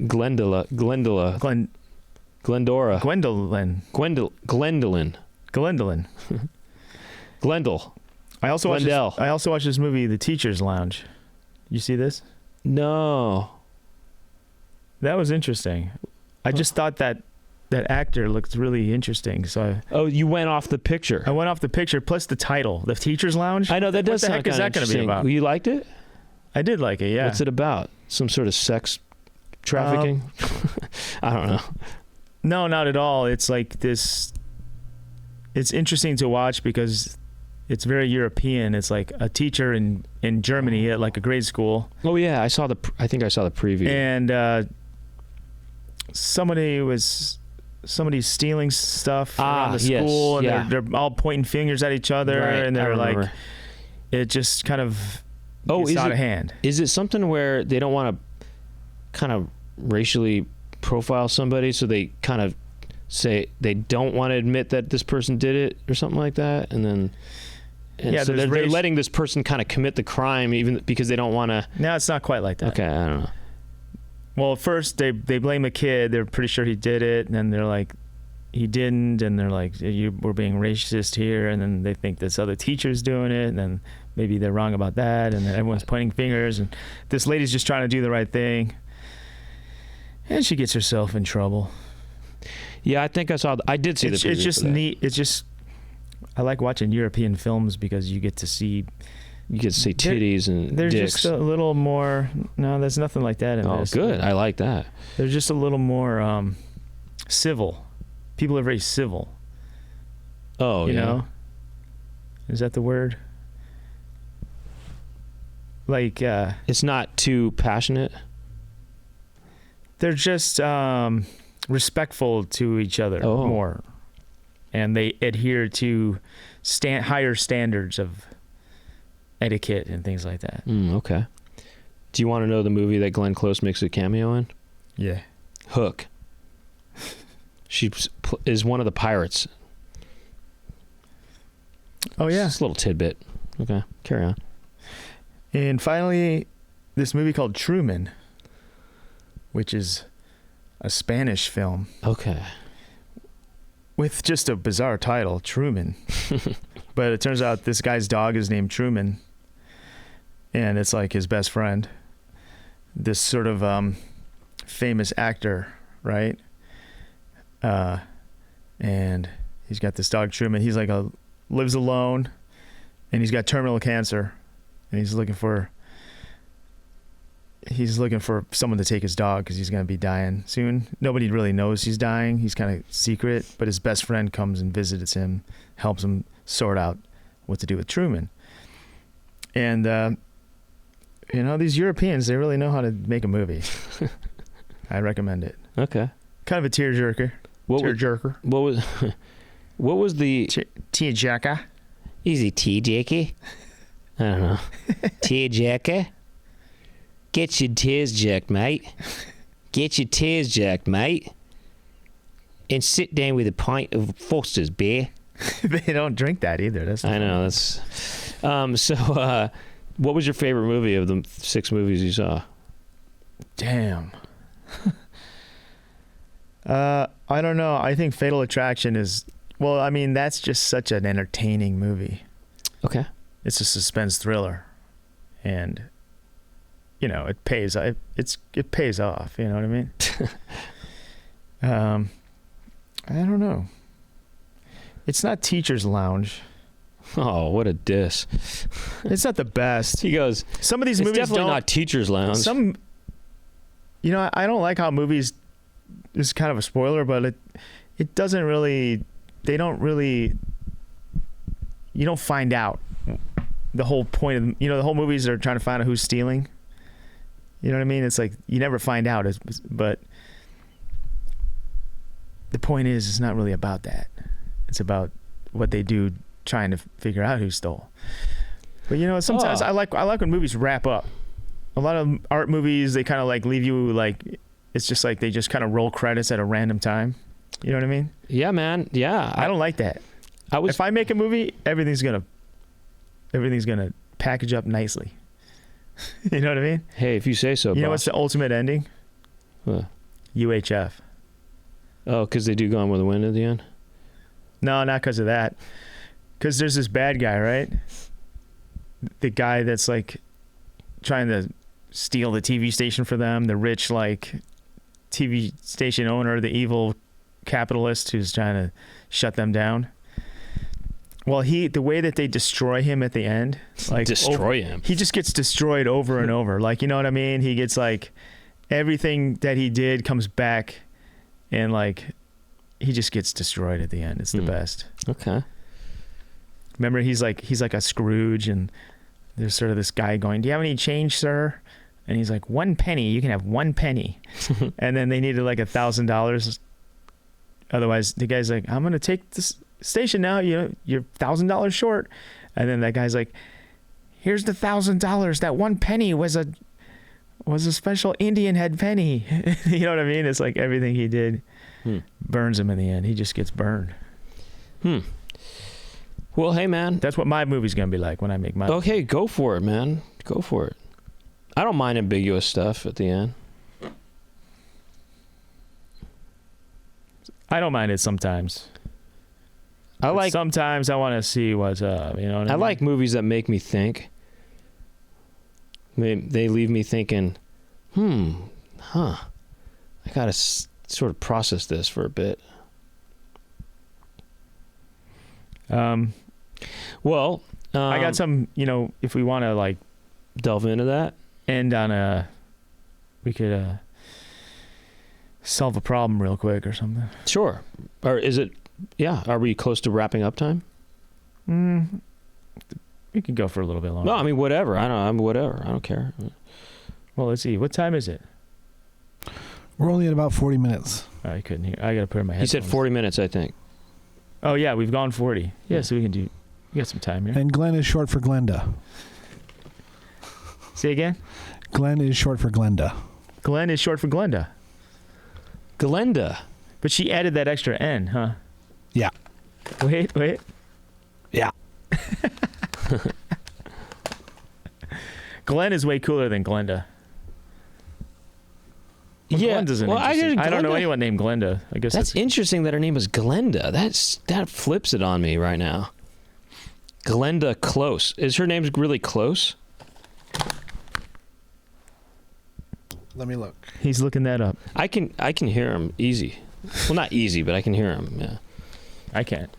Glendora. Gwendolyn. Glendale. I also watched this movie, The Teacher's Lounge. You see this? No. That was interesting. I just thought that actor looked really interesting. So you went off the picture. I went off the picture plus the title, The Teacher's Lounge. I know that does sound kind of interesting. What the heck is that going to be about? You liked it? I did like it. Yeah. What's it about? Some sort of sex trafficking? I don't know. No, not at all. It's like this. It's interesting to watch because it's very European. It's like a teacher in Germany at like a grade school. Oh yeah, I think I saw the preview. And somebody's stealing stuff around the school, yes, and they're all pointing fingers at each other, right, and they're like, it just kind of gets out of hand. Is it something where they don't want to kind of racially profile somebody, so they kind of say they don't want to admit that this person did it or something like that, so they're letting this person kind of commit the crime even because they don't want to. No, it's not quite like that. Okay, I don't know. Well, at first they blame a kid. They're pretty sure he did it, and then they're like, he didn't, and they're like, we're being racist here, and then they think this other teacher's doing it, and then maybe they're wrong about that, and then everyone's pointing fingers, and this lady's just trying to do the right thing, and she gets herself in trouble. Yeah, I think I did see the preview. It's just neat. It's just, I like watching European films because you get to see. You get to see titties and they're dicks. Just a little more. No, there's nothing like that in this. Oh, good. I like that. They're just a little more civil. People are very civil. Oh, you know? Is that the word? Like it's not too passionate. They're just respectful to each other more, and they adhere to higher standards of etiquette and things like that. Okay. Do you want to know the movie that Glenn Close makes a cameo in? Yeah. Hook. She is one of the pirates. Oh, yeah. Just a little tidbit. Okay, carry on. And finally, this movie called Truman, which is a Spanish film. Okay. With just a bizarre title, Truman. But it turns out this guy's dog is named Truman. And it's like his best friend. This sort of famous actor, right? And he's got this dog Truman. He's like lives alone, and he's got terminal cancer, and he's looking for he's looking for someone to take his dog because he's going to be dying soon. Nobody really knows he's dying. He's kind of secret, but his best friend comes and visits him, helps him sort out what to do with Truman. And, these Europeans, they really know how to make a movie. I recommend it. Okay. Kind of a tearjerker. Tearjerker. What was the... Tearjerker. Easy tearjerker? I don't know. Tearjerker? Get your tears jerked, mate. Get your tears jerked, mate. And sit down with a pint of Foster's beer. They don't drink that either. That's I know. That's. What was your favorite movie of the 6 movies you saw? Damn. I don't know. I think Fatal Attraction is... Well, I mean, that's just such an entertaining movie. Okay. It's a suspense thriller. And... it pays. It pays off. You know what I mean? I don't know. It's not Teacher's Lounge. Oh, what a diss! It's not the best. He goes. Some of these it's movies definitely don't, not Teacher's Lounge. Some. I don't like how movies. This is kind of a spoiler, but it doesn't really. They don't really. You don't find out. The whole point of the whole movies are trying to find out who's stealing. You know what I mean? It's like you never find out, but the point is, it's not really about that. It's about what they do trying to figure out who stole. But sometimes I like when movies wrap up. A lot of art movies, they kind of like leave you like it's just like they just kind of roll credits at a random time. You know what I mean? Yeah, man. Yeah, I don't like that. If I make a movie, everything's gonna package up nicely. You know what I mean? Hey, if you say so. You know what's the ultimate ending? What? UHF. Oh, because they do Gone with the Wind at the end? No, not because of that. Because there's this bad guy, right? The guy that's like trying to steal the TV station for them. The rich like TV station owner, the evil capitalist who's trying to shut them down. Well, the way that they destroy him at the end, like destroy him. He just gets destroyed over and over. Like, you know what I mean? He gets like everything that he did comes back, and like he just gets destroyed at the end. It's the best. Okay. Remember, he's like a Scrooge, and there's sort of this guy going, "Do you have any change, sir?" And he's like, "1 penny. You can have 1 penny." And then they needed like $1,000. Otherwise, the guy's like, "I'm gonna take this station now. You're $1,000 short." And then that guy's like, "Here's the $1,000. That 1 penny was a special Indian head penny." You know what I mean? It's like everything he did burns him in the end. He just gets burned. Well, hey, man. That's what my movie's gonna be like when I make my. Okay, go for it, man. Go for it. I don't mind ambiguous stuff at the end. I don't mind it sometimes. Sometimes I want to see what's up. You know what I mean? like movies that make me think. They leave me thinking, I gotta sort of process this for a bit. Well, I got some. If we want to like delve into that, end on we could solve a problem real quick or something. Sure. Or is it? Yeah. Are we close to wrapping up time? We could go for a little bit longer. No, I mean whatever. Whatever. I don't care. Well, let's see. What time is it? We're only at about 40 minutes. I couldn't hear. I got to put in my head. He said 40 minutes, I think. Oh yeah, we've gone 40. Yeah, so we can do. We got some time here. And Glenn is short for Glenda. Say again? Glenn is short for Glenda. Glenn is short for Glenda. Glenda. But she added that extra N, huh? Yeah. Wait. Yeah. Glenn is way cooler than Glenda. Well, Yeah. Glenda's an Well, interesting. I don't know Glenda- anyone named Glenda. I guess That's interesting that her name is Glenda. That flips it on me right now. Glenda Close. Is her name really Close? Let me look. He's looking that up. I can hear him easy. Well, not easy, but I can hear him. Yeah. I can't.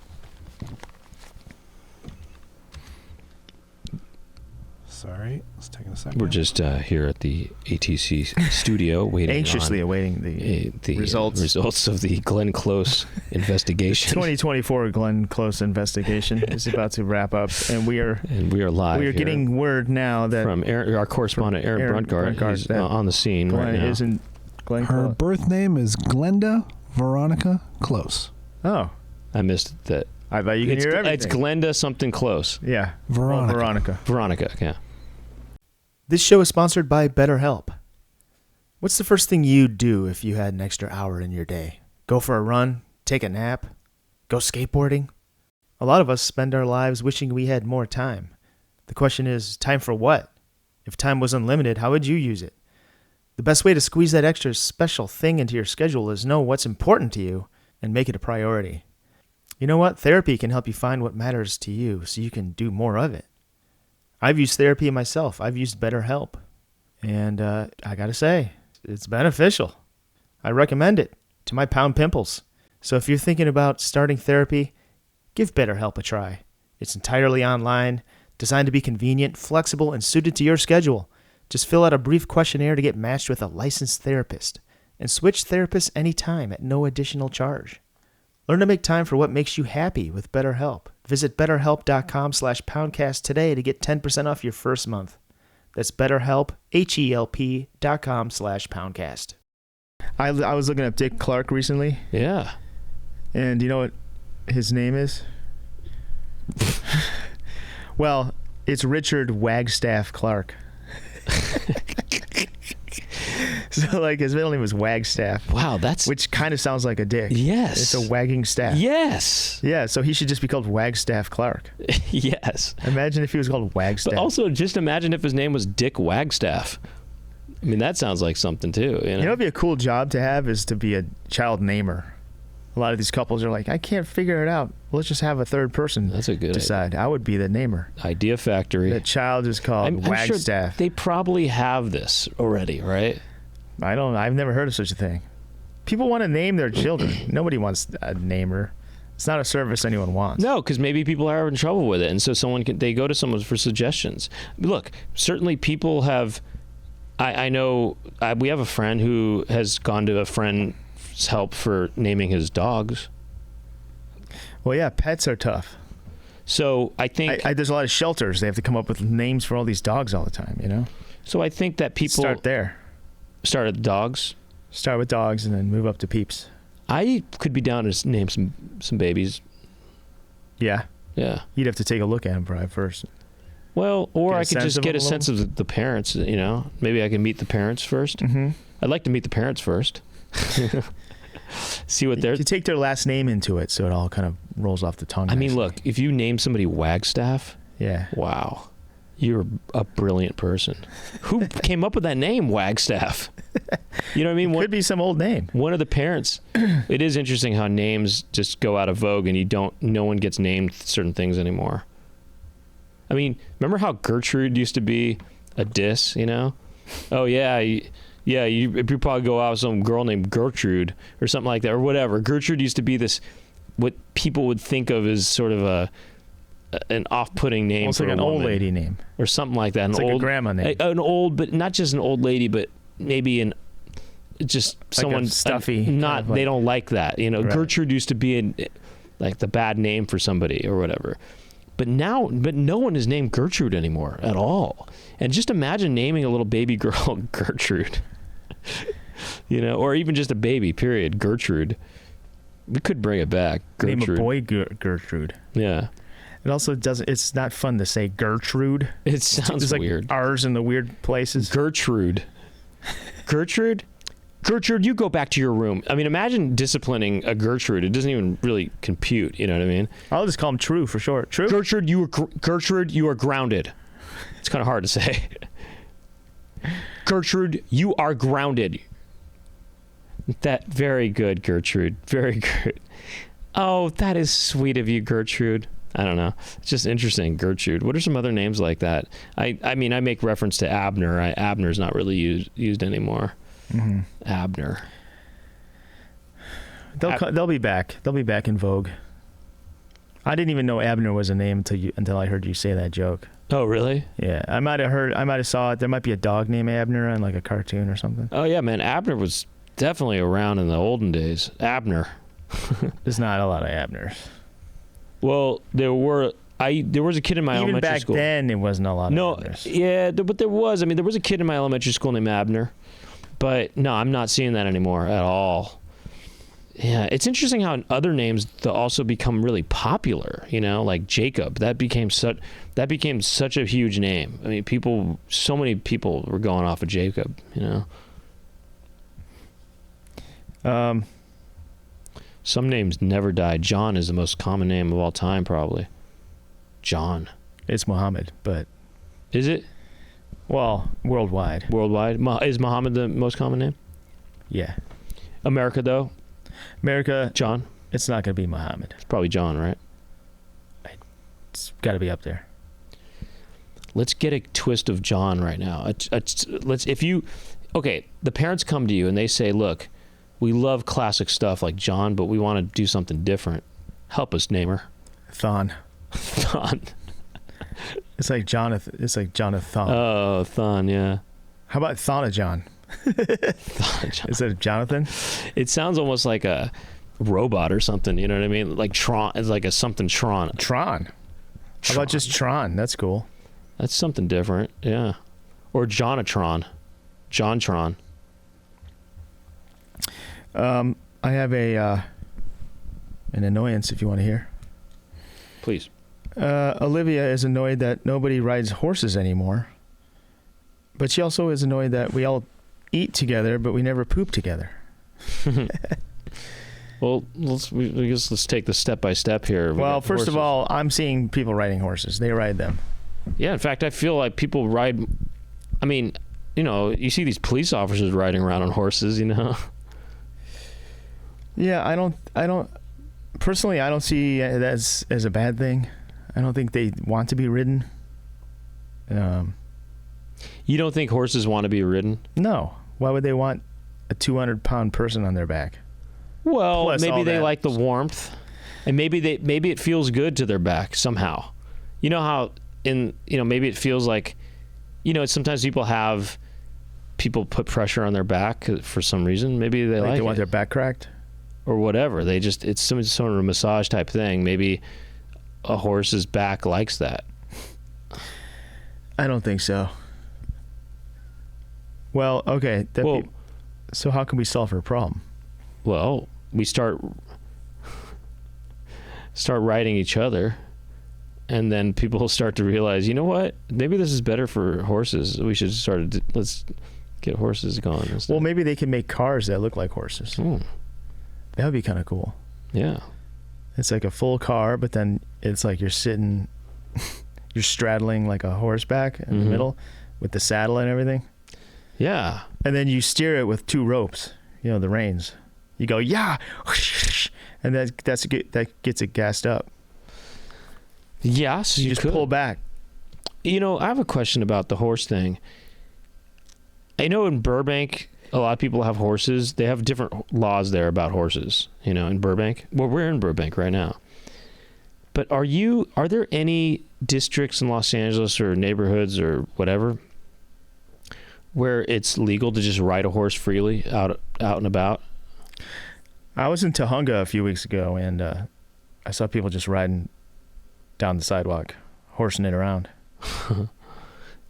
Sorry. Sorry, it's taking a second. We're just here at the ATC studio waiting Anxiously awaiting the results of the Glenn Close investigation. 2024 Glenn Close investigation is about to wrap up, and we are live. We are getting word now that from our correspondent Aaron Bruntgart is on the scene Glenn right now. Isn't Glenn Her Close. birth name is Glenda Veronica Close. Oh, I missed that. I thought you could hear everything. It's Glenda something Close. Yeah, Veronica. Veronica, yeah. This show is sponsored by BetterHelp. What's the first thing you'd do if you had an extra hour in your day? Go for a run? Take a nap? Go skateboarding? A lot of us spend our lives wishing we had more time. The question is, time for what? If time was unlimited, how would you use it? The best way to squeeze that extra special thing into your schedule is know what's important to you and make it a priority. You know what? Therapy can help you find what matters to you so you can do more of it. I've used therapy myself. I've used BetterHelp. And I got to say, it's beneficial. I recommend it to my pound pimples. So if you're thinking about starting therapy, give BetterHelp a try. It's entirely online, designed to be convenient, flexible, and suited to your schedule. Just fill out a brief questionnaire to get matched with a licensed therapist. And switch therapists anytime at no additional charge. Learn to make time for what makes you happy with BetterHelp. Visit BetterHelp.com/Poundcast today to get 10% off your first month. That's BetterHelp, HELP.com/Poundcast. I was looking up Dick Clark recently. Yeah. And you know what his name is? Well, it's Richard Wagstaff Clark. So, like, his middle name was Wagstaff. Wow, which kind of sounds like a dick. Yes. It's a wagging staff. Yes. Yeah, so he should just be called Wagstaff Clark. Yes. Imagine if he was called Wagstaff. But also, just imagine if his name was Dick Wagstaff. I mean, that sounds like something, too. You know, it'd be a cool job to have is to be a child namer. A lot of these couples are like, I can't figure it out. Let's just have a third person That's a good decide. I would be the namer. Idea factory. The child is called Wagstaff. Sure they probably have this already, right? I've never heard of such a thing. People want to name their children. Nobody wants a namer. It's not a service anyone wants. No, because maybe people are having trouble with it, and so they go to someone for suggestions. Look, certainly people have. I know we have a friend who has gone to a friend's help for naming his dogs. Well, yeah, pets are tough. So I think there's a lot of shelters. They have to come up with names for all these dogs all the time. You know. So I think that people start there. Start at dogs. Start with dogs and then move up to peeps. I could be down to name some babies. Yeah. Yeah. You'd have to take a look at them probably first. Well, or I could just get a sense of the parents, you know. Maybe I can meet the parents first. Mm-hmm. I'd like to meet the parents first. See what they're... You take their last name into it so it all kind of rolls off the tongue. I mean, look, if you name somebody Wagstaff... Yeah. Wow. You're a brilliant person. Who came up with that name, Wagstaff? You know what I mean? Could be some old name. One of the parents. It is interesting how names just go out of vogue and no one gets named certain things anymore. I mean, remember how Gertrude used to be a diss, you know? Oh, yeah. You probably go out with some girl named Gertrude or something like that or whatever. Gertrude used to be this, what people would think of as sort of an off-putting name. Almost for like an old lady name. Or something like that. It's like a grandma name. An old, but not just an old lady, but maybe just like someone stuffy. They don't like that. You know, right. Gertrude used to be like the bad name for somebody or whatever. But no one is named Gertrude anymore at all. And just imagine naming a little baby girl Gertrude. You know, or even just a baby, period. Gertrude. We could bring it back. Gertrude. Name a boy Gertrude. Yeah. It also doesn't. It's not fun to say Gertrude. It sounds weird. Like R's in the weird places. Gertrude. Gertrude, you go back to your room. I mean, imagine disciplining a Gertrude. It doesn't even really compute. You know what I mean? I'll just call him True for short. True. Gertrude, you are grounded. It's kind of hard to say. Gertrude, you are grounded. That very good, Gertrude. Very good. Oh, that is sweet of you, Gertrude. I don't know. It's just interesting, Gertrude. What are some other names like that? I mean, I make reference to Abner. Abner's not really used anymore. Mm-hmm. Abner. They'll be back. They'll be back in vogue. I didn't even know Abner was a name until I heard you say that joke. Oh, really? Yeah, I might have saw it. There might be a dog named Abner on like a cartoon or something. Oh, yeah, man. Abner was definitely around in the olden days. Abner. There's not a lot of Abners. Well, there was a kid in my Even elementary back school. then, it wasn't a lot of Abners. Yeah, but there was. I mean, there was a kid in my elementary school named Abner. But no, I'm not seeing that anymore at all. Yeah, it's interesting how other names also become really popular. You know, like Jacob. That became such a huge name. I mean, so many people were going off of Jacob. You know. Some names never die. John is the most common name of all time, probably. John. It's Muhammad, but Is it well, worldwide. worldwide? Is Muhammad the most common name? Yeah, America, though? America. John? It's not going to be Muhammad. It's probably John, right? It's got to be up there. Let's get a twist of John right now. The parents come to you and they say, look, we love classic stuff like John, but we want to do something different. Help us, namer. Thon. Thon. It's like Jonathan. It's like Jonathan. Oh, Thon, yeah. How about Thonajon? Instead of Jonathan? It sounds almost like a robot or something, you know what I mean? Like Tron. It's like something Tron. Tron. How about just Tron? That's cool. That's something different, yeah. Or Jonatron. Jontron. I have an annoyance if you want to hear. Please. Olivia is annoyed that nobody rides horses anymore. But she also is annoyed that we all eat together, but we never poop together. Well, let's take this step by step here. Well, first of all, I'm seeing people riding horses. They ride them. Yeah, in fact, I feel like people ride. I mean, you know, you see these police officers riding around on horses, you know. Yeah, I don't. Personally, I don't see that as a bad thing. I don't think they want to be ridden. You don't think horses want to be ridden? No. Why would they want a 200-pound person on their back? Well, Plus maybe all they that. like the warmth, and maybe it feels good to their back somehow. You know how maybe it feels like, sometimes people put pressure on their back for some reason. Maybe they like they want it. their back cracked? Or whatever. It's some sort of a massage type thing. Maybe a horse's back likes that. I don't think so. Well, okay. So how can we solve her problem? Well, we start riding each other, and then people will start to realize, you know what? Maybe this is better for horses. We should let's get horses going instead. Well, maybe they can make cars that look like horses. That would be kind of cool. Yeah. It's like a full car, but then it's like you're sitting, you're straddling like a horseback in the middle with the saddle and everything. Yeah. And then you steer it with 2 ropes, the reins. You go, yeah, and that gets it gassed up. Yes, You just could pull back. I have a question about the horse thing. I know in Burbank, a lot of people have horses. They have different laws there about horses, in Burbank. Well, we're in Burbank right now. But are there any districts in Los Angeles or neighborhoods or whatever where it's legal to just ride a horse freely out and about? I was in Tahunga a few weeks ago, and I saw people just riding down the sidewalk, horsing it around.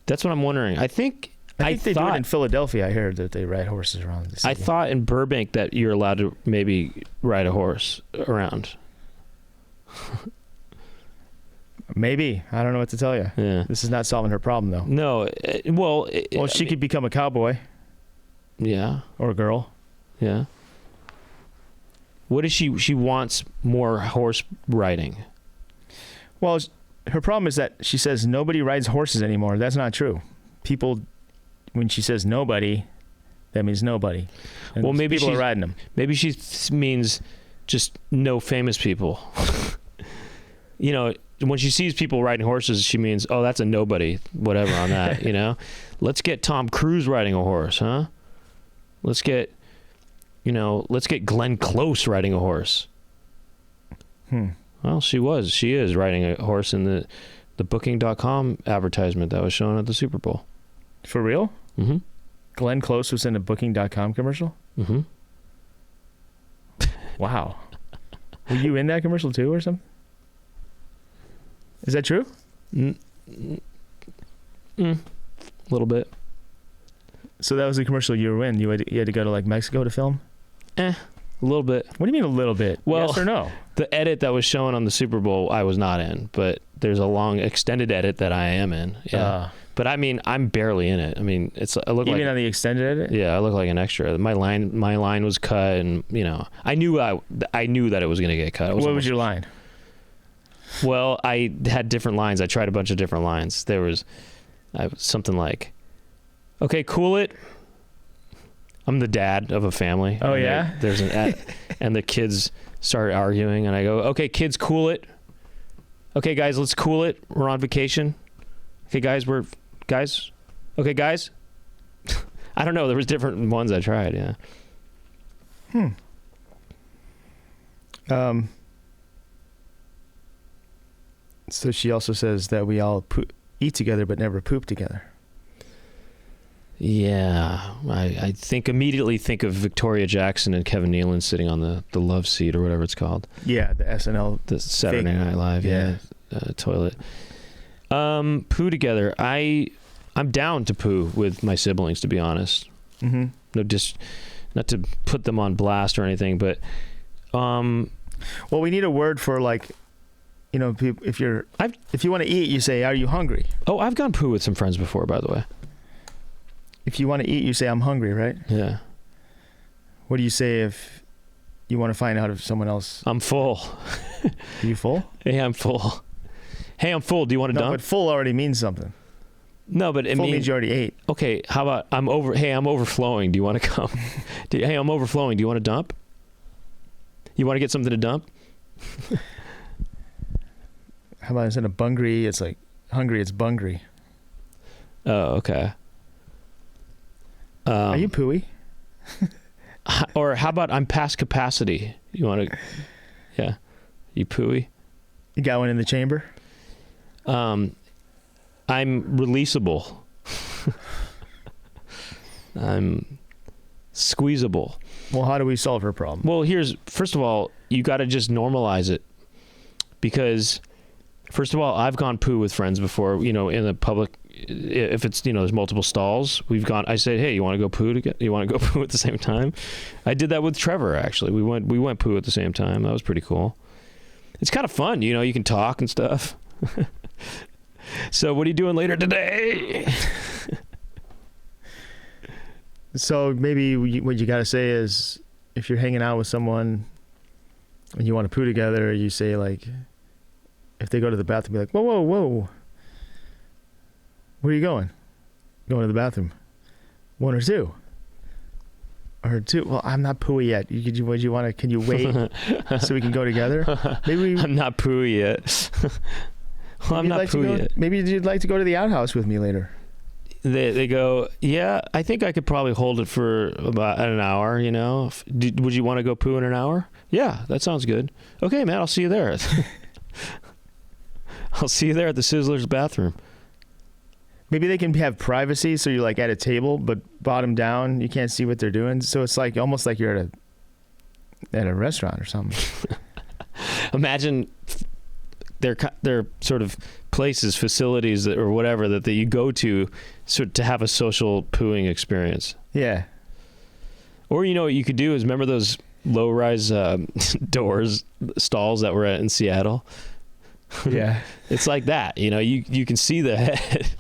That's what I'm wondering. I think they do it in Philadelphia. I heard that they ride horses around the city. I thought in Burbank that you're allowed to maybe ride a horse around. Maybe. I don't know what to tell you. Yeah. This is not solving her problem, though. No. Well, She could become a cowboy. Yeah. Or a girl. Yeah. What is she wants more horse riding. Well, her problem is that she says nobody rides horses anymore. That's not true. People, when she says nobody, that means nobody. And well, maybe people are riding them. Maybe she means just no famous people. When she sees people riding horses, she means, oh, that's a nobody, whatever on that, Let's get Tom Cruise riding a horse, huh? Let's get Glenn Close riding a horse. Well, she is riding a horse in the the Booking.com advertisement that was shown at the Super Bowl. For real? Mm-hmm. Glenn Close was in a Booking.com commercial? Mm-hmm. Wow. Were you in that commercial too or something? Is that true? A little bit. So that was the commercial you were in. You had to go to like Mexico to film? A little bit. What do you mean a little bit? Well, yes or no? The edit that was shown on the Super Bowl, I was not in, but there's a long extended edit that I am in. Yeah. But I mean, I'm barely in it. I mean, I look Even like on the extended edit? yeah, I look like an extra. My line was cut, and I knew that it was gonna get cut. What was your line? Well, I had different lines. I tried a bunch of different lines. There was something like, "Okay, cool it. I'm the dad of a family." Oh, and yeah? There's an and the kids started arguing, and I go, "Okay, kids, cool it. Okay, guys, let's cool it. We're on vacation. Okay, guys, okay, guys." I don't know. There was different ones I tried. Yeah. So she also says that we all eat together but never poop together. Yeah, I immediately think of Victoria Jackson and Kevin Nealon sitting on the love seat or whatever it's called. Yeah, the SNL. The Saturday Night Live, toilet. Poo together. I'm down to poo with my siblings, to be honest. Mm-hmm. No, just not to put them on blast or anything, but well, we need a word for like, if you want to eat, you say, "Are you hungry?" Oh, I've gone poo with some friends before, by the way. If you want to eat, you say, "I'm hungry," right? Yeah. What do you say if you want to find out if someone else? I'm full. Are you full? Hey, I'm full. Hey, I'm full. Do you want to dump? But full already means something. No, but it full means you already ate. Okay, how about I'm overflowing. Do you want to come? Hey, I'm overflowing. Do you want to dump? You want to get something to dump? How about instead of bungry, it's like hungry, it's bungry. Oh, okay. Are you pooey? Or how about I'm past capacity? You want to? Yeah. You pooey? You got one in the chamber? I'm releasable. I'm squeezable. Well, how do we solve her problem? Well, first of all, you got to just normalize it, because first of all, I've gone poo with friends before, in the public. If it's, there's multiple stalls, I said, "Hey, you want to go poo together? You want to go poo at the same time?" I did that with Trevor, actually. We went poo at the same time. That was pretty cool. It's kind of fun, you can talk and stuff. So what are you doing later today? So maybe what you got to say is, if you're hanging out with someone and you want to poo together, you say like, if they go to the bathroom, be like, "Whoa, whoa, whoa. Where are you going?" "Going to the bathroom." "One or two?" "Or two." "Well, I'm not pooey yet. Can you wait so we can go together?" I'm not pooey yet. Well, I'm not pooey yet. Maybe you'd like to go to the outhouse with me later. They go, "Yeah, I think I could probably hold it for about an hour, Would you want to go poo in an hour?" "Yeah, that sounds good." "Okay, man, I'll see you there." I'll see you there at the Sizzler's bathroom. Maybe they can have privacy, so you're like at a table, but bottom down, you can't see what they're doing. So it's like almost like you're at a restaurant or something. Imagine they're sort of places, facilities or whatever that you go to have a social pooing experience. Yeah. Or what you could do is, remember those low-rise stalls that were in Seattle? Yeah. It's like that. You can see the head.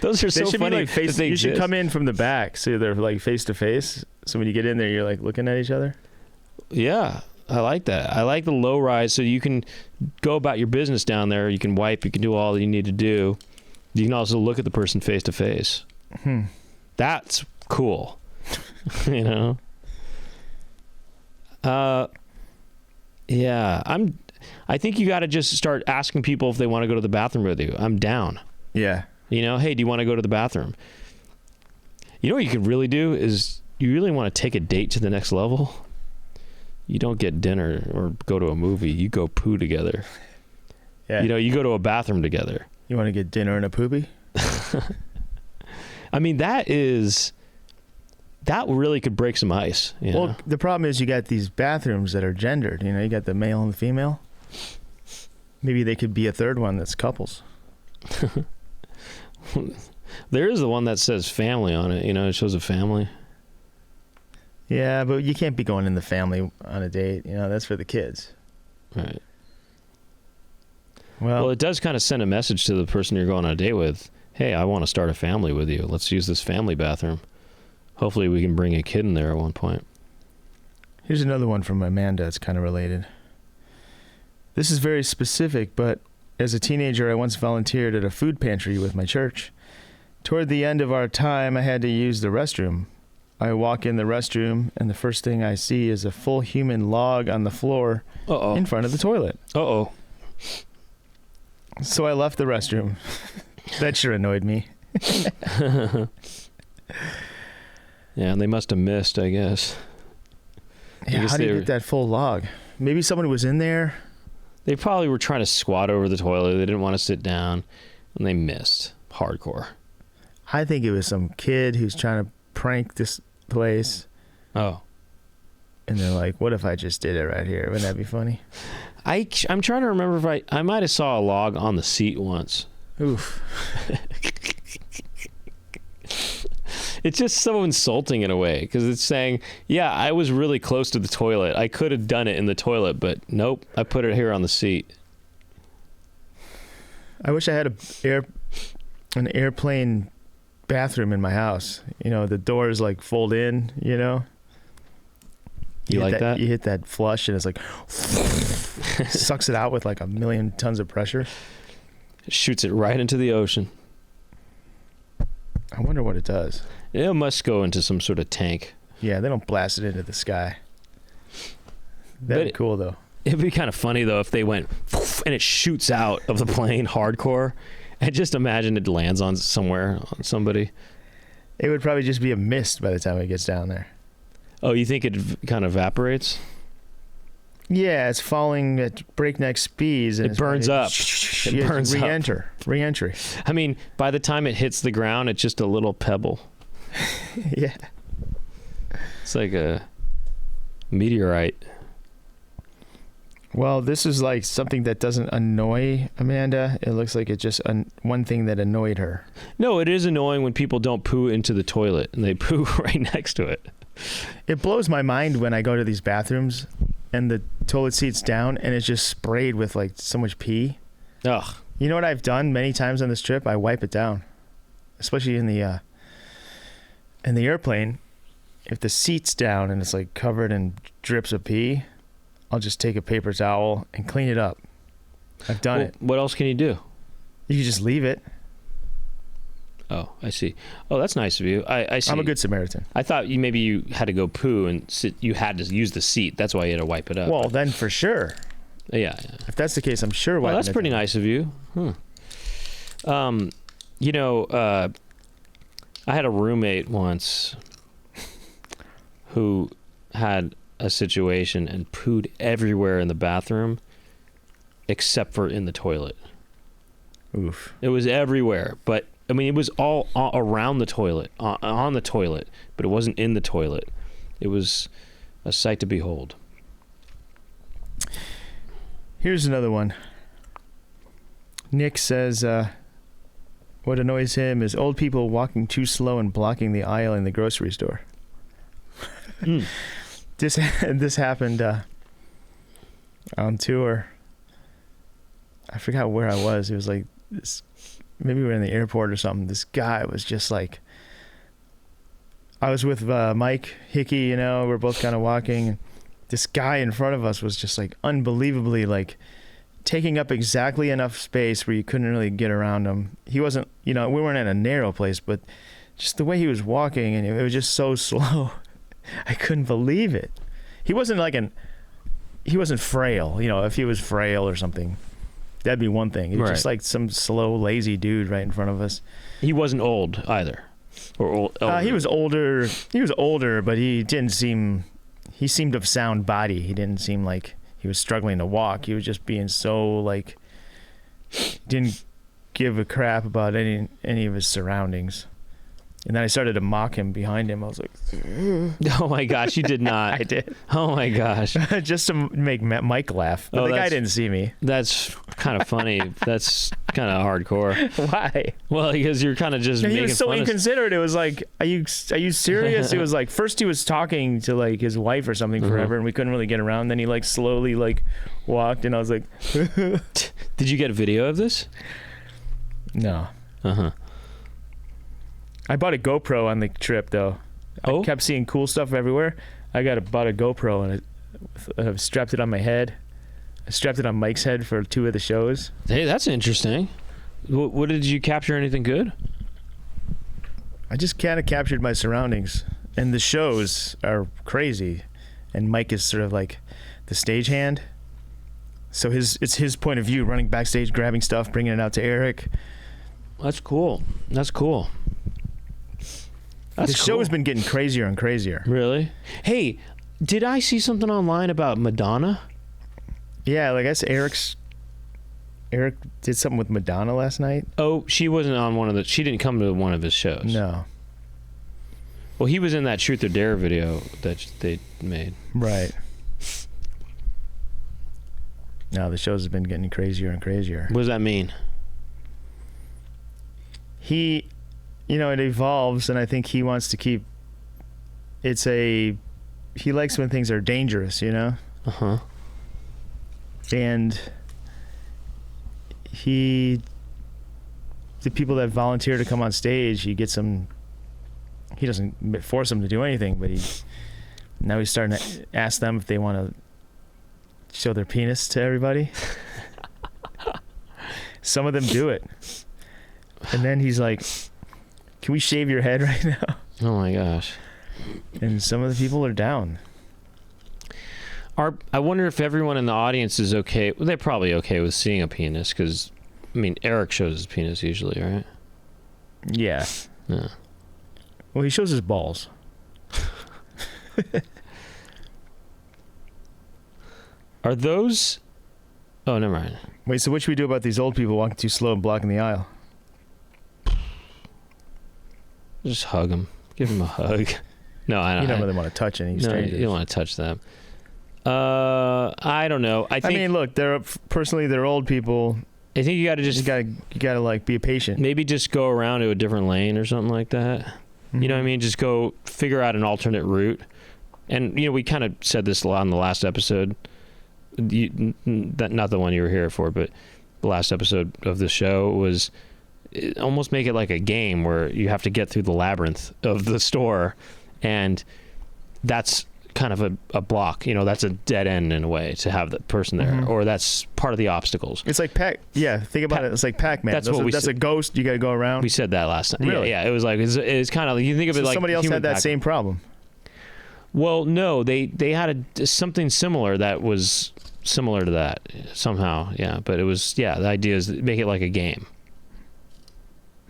Those are so funny. You should come in from the back, so they're like face to face. So when you get in there, you're like looking at each other. Yeah, I like that. I like the low rise, so you can go about your business down there. You can wipe. You can do all that you need to do. You can also look at the person face to face. That's cool. Yeah. I think you got to just start asking people if they want to go to the bathroom with you. I'm down. Yeah. Hey, do you want to go to the bathroom? What you could really do is, you really want to take a date to the next level. You don't get dinner or go to a movie. You go poo together. Yeah. You know, you go to a bathroom together. You want to get dinner and a poopy? I mean, that really could break some ice. You Well, know? the problem is you got these bathrooms that are gendered. You know, you got the male and the female. Maybe they could be a third one that's couples. There is the one that says family on it. You know, it shows a family. Yeah, but you can't be going in the family on a date. You know, that's for the kids. Right. Well, Well, it does kind of send a message to the person you're going on a date with. Hey, I want to start a family with you. Let's use this family bathroom. Hopefully we can bring a kid in there at one point. here's another one from Amanda. It's kind of related. This is very specific, but as a teenager, I once volunteered at a food pantry with my church. Toward the end of our time, I had to use the restroom. I walk in the restroom, and the first thing I see is a full human log on the floor Uh-oh. in front of the toilet. Uh-oh. So I left the restroom. That sure annoyed me. Yeah, and they must have missed, I guess. Yeah, guess how do you they get that full log? Maybe someone was in there. They probably were trying to squat over the toilet. They didn't want to sit down, and they missed. Hardcore. I think it was some kid who's trying to prank this place. Oh. And they're like, what if I just did it right here? Wouldn't that be funny? I'm trying to remember if I might have saw a log on the seat once. Oof. It's just so insulting in a way because it's saying, yeah, I was really close to the toilet. I could have done it in the toilet, but nope, I put it here on the seat. I wish I had an airplane bathroom in my house. You know, the doors like fold in, you know? You like that? You hit that flush and it's like sucks it out with like 1,000,000 tons of pressure. It shoots it right into the ocean. I wonder what it does. It must go into some sort of tank. Yeah, they don't blast it into the sky. That'd be cool though. It'd be kind of funny though if they went and it shoots out of the plane hardcore. And just imagine it lands on somewhere, on somebody. It would probably just be a mist by the time it gets down there. Oh, you think it kind of evaporates? Yeah, it's falling at breakneck speeds. And It burns up. It burns up. Re-entry. I mean, by the time it hits the ground, it's just a little pebble. Yeah. It's like a meteorite. Well, this is like something that doesn't annoy Amanda. It looks like it's just one thing that annoyed her. No, it is annoying when people don't poo into the toilet and they poo right next to it. It blows my mind when I go to these bathrooms and the toilet seat's down and it's just sprayed with like so much pee. Ugh. You know what I've done many times on this trip? I wipe it down, especially in the airplane. If the seat's down and it's like covered in drips of pee, I'll just take a paper towel and clean it up. I've done it. What else can you do? You can just leave it. Oh, I see. Oh, that's nice of you. I see. I'm a good Samaritan. I thought maybe you had to go poo and sit. You had to use the seat. That's why you had to wipe it up. Well, then for sure. Yeah. If that's the case, I'm sure. Well, that's pretty nice of you. You know, I had a roommate once who had a situation and pooed everywhere in the bathroom except for in the toilet. Oof. It was everywhere, but I mean, it was all around the toilet, on the toilet, but it wasn't in the toilet. It was a sight to behold. Here's another one. Nick says, what annoys him is old people walking too slow and blocking the aisle in the grocery store. This happened on tour. I forgot where I was. It was like this. Maybe we were in the airport or something. This guy was just like. I was with Mike Hickey. You know, we're both kind of walking. And this guy in front of us was just like unbelievably like taking up exactly enough space where you couldn't really get around him. He wasn't. You know, we weren't in a narrow place, but just the way he was walking, and it was just so slow. I couldn't believe it. He wasn't frail. You know, if he was frail or something, that'd be one thing. He was just like some slow, lazy dude right in front of us. He wasn't old either. Or old. He was older. He was older, but he seemed of sound body. He didn't seem like he was struggling to walk. He was just being so like didn't give a crap about any of his surroundings. And then I started to mock him behind him. I was like, Oh my gosh, you did not. I did. Oh my gosh. Just to make Mike laugh. But the guy didn't see me. That's kind of funny. That's kind of hardcore. Why? Well, because you're kind of just No, making he was so fun of... inconsiderate. It was like, are you serious? It was like, first he was talking to like his wife or something forever, and we couldn't really get around. Then he like slowly like walked, and I was like, Did you get a video of this? no. Uh-huh. I bought a GoPro on the trip though. Oh? I kept seeing cool stuff everywhere. Bought a GoPro and I strapped it on my head. I strapped it on Mike's head for 2 of the shows. Hey, that's interesting. What did you capture? Anything good? I just kind of captured my surroundings, and the shows are crazy. And Mike is sort of like the stagehand, so it's his point of view, running backstage, grabbing stuff, bringing it out to Eric. That's cool. That's cool. The show has been getting crazier and crazier. Really? Hey, did I see something online about Madonna? Yeah, like I guess Eric did something with Madonna last night. Oh, she wasn't on she didn't come to one of his shows. No. Well, he was in that Truth or Dare video that they made. Right. Now the shows have been getting crazier and crazier. What does that mean? It evolves, and I think he wants to keep. He likes when things are dangerous, Uh-huh. And the people that volunteer to come on stage, he doesn't force them to do anything, but now he's starting to ask them if they want to show their penis to everybody. Some of them do it. And then he's like, can we shave your head right now? Oh my gosh. And some of the people are down. I wonder if everyone in the audience is okay. Well, they're probably okay with seeing a penis because, Eric shows his penis usually, right? Yeah. Yeah. Well, he shows his balls. Are those... Oh, never mind. Wait, so what should we do about these old people walking too slow and blocking the aisle? Just hug them. Give them a hug. No, I don't. You don't really want to touch any strangers. No, you don't want to touch them. I don't know. I think. Look, they're old people. I think you got to just. You gotta like be patient. Maybe just go around to a different lane or something like that. Mm-hmm. You know what I mean? Just go figure out an alternate route. And we kind of said this a lot in the last episode. Not the one you were here for, but the last episode of the show was. Almost make it like a game where you have to get through the labyrinth of the store, and that's kind of a block. That's a dead end in a way to have the person there, or that's part of the obstacles. It's like think about it. It's like Pac-Man. That's a ghost. You got to go around. We said that last time. Really? Yeah. It was like it's kind of you think of it like somebody else had that Pac-Man. same problem. Well, no, they had something similar that was similar to that somehow. Yeah, but it was the idea is make it like a game.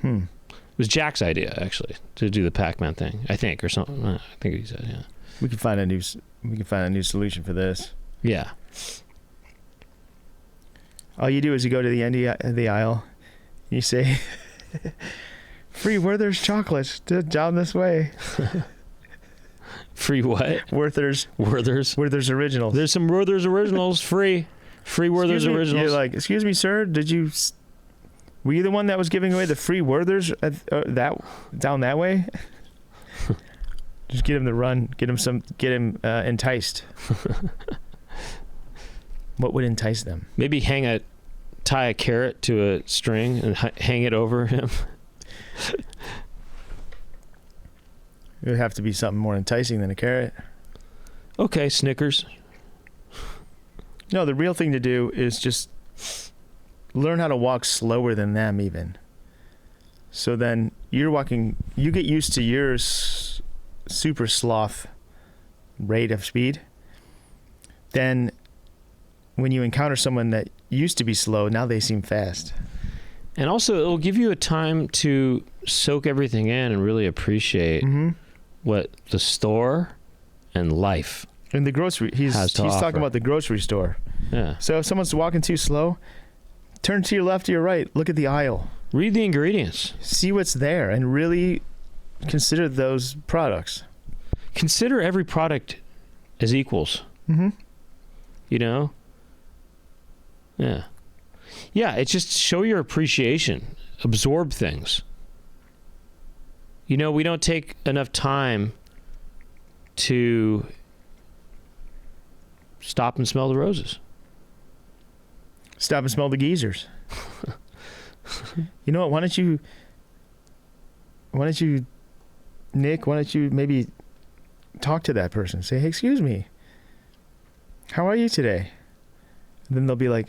It was Jack's idea actually to do the Pac-Man thing, I think, or something. I think he said, yeah. We can find a new solution for this. Yeah. All you do is you go to the end of the aisle, you say, "Free Werther's chocolates down this way." Free what? Werther's originals. There's some Werther's originals free. Free Werther's originals. You're like, "Excuse me, sir, were you the one that was giving away the free Werther's down that way?" Just get him to run. Get him enticed. What would entice them? Maybe tie a carrot to a string and hang it over him. It would have to be something more enticing than a carrot. Okay, Snickers. No, the real thing to do is just learn how to walk slower than them even. So then you get used to your super sloth rate of speed. Then when you encounter someone that used to be slow, now they seem fast. And also it'll give you a time to soak everything in and really appreciate what the store and life and the grocery. He's talking about the grocery store. Yeah. So if someone's walking too slow, turn to your left or your right. Look at the aisle. Read the ingredients. See what's there and really consider those products. Consider every product as equals. Mm-hmm. You know? Yeah. Yeah, it's just show your appreciation. Absorb things. You know, we don't take enough time to stop and smell the roses. Stop and smell the geezers. You know what? Why don't you, Nick, why don't you maybe talk to that person? Say, hey, excuse me. How are you today? And then they'll be like,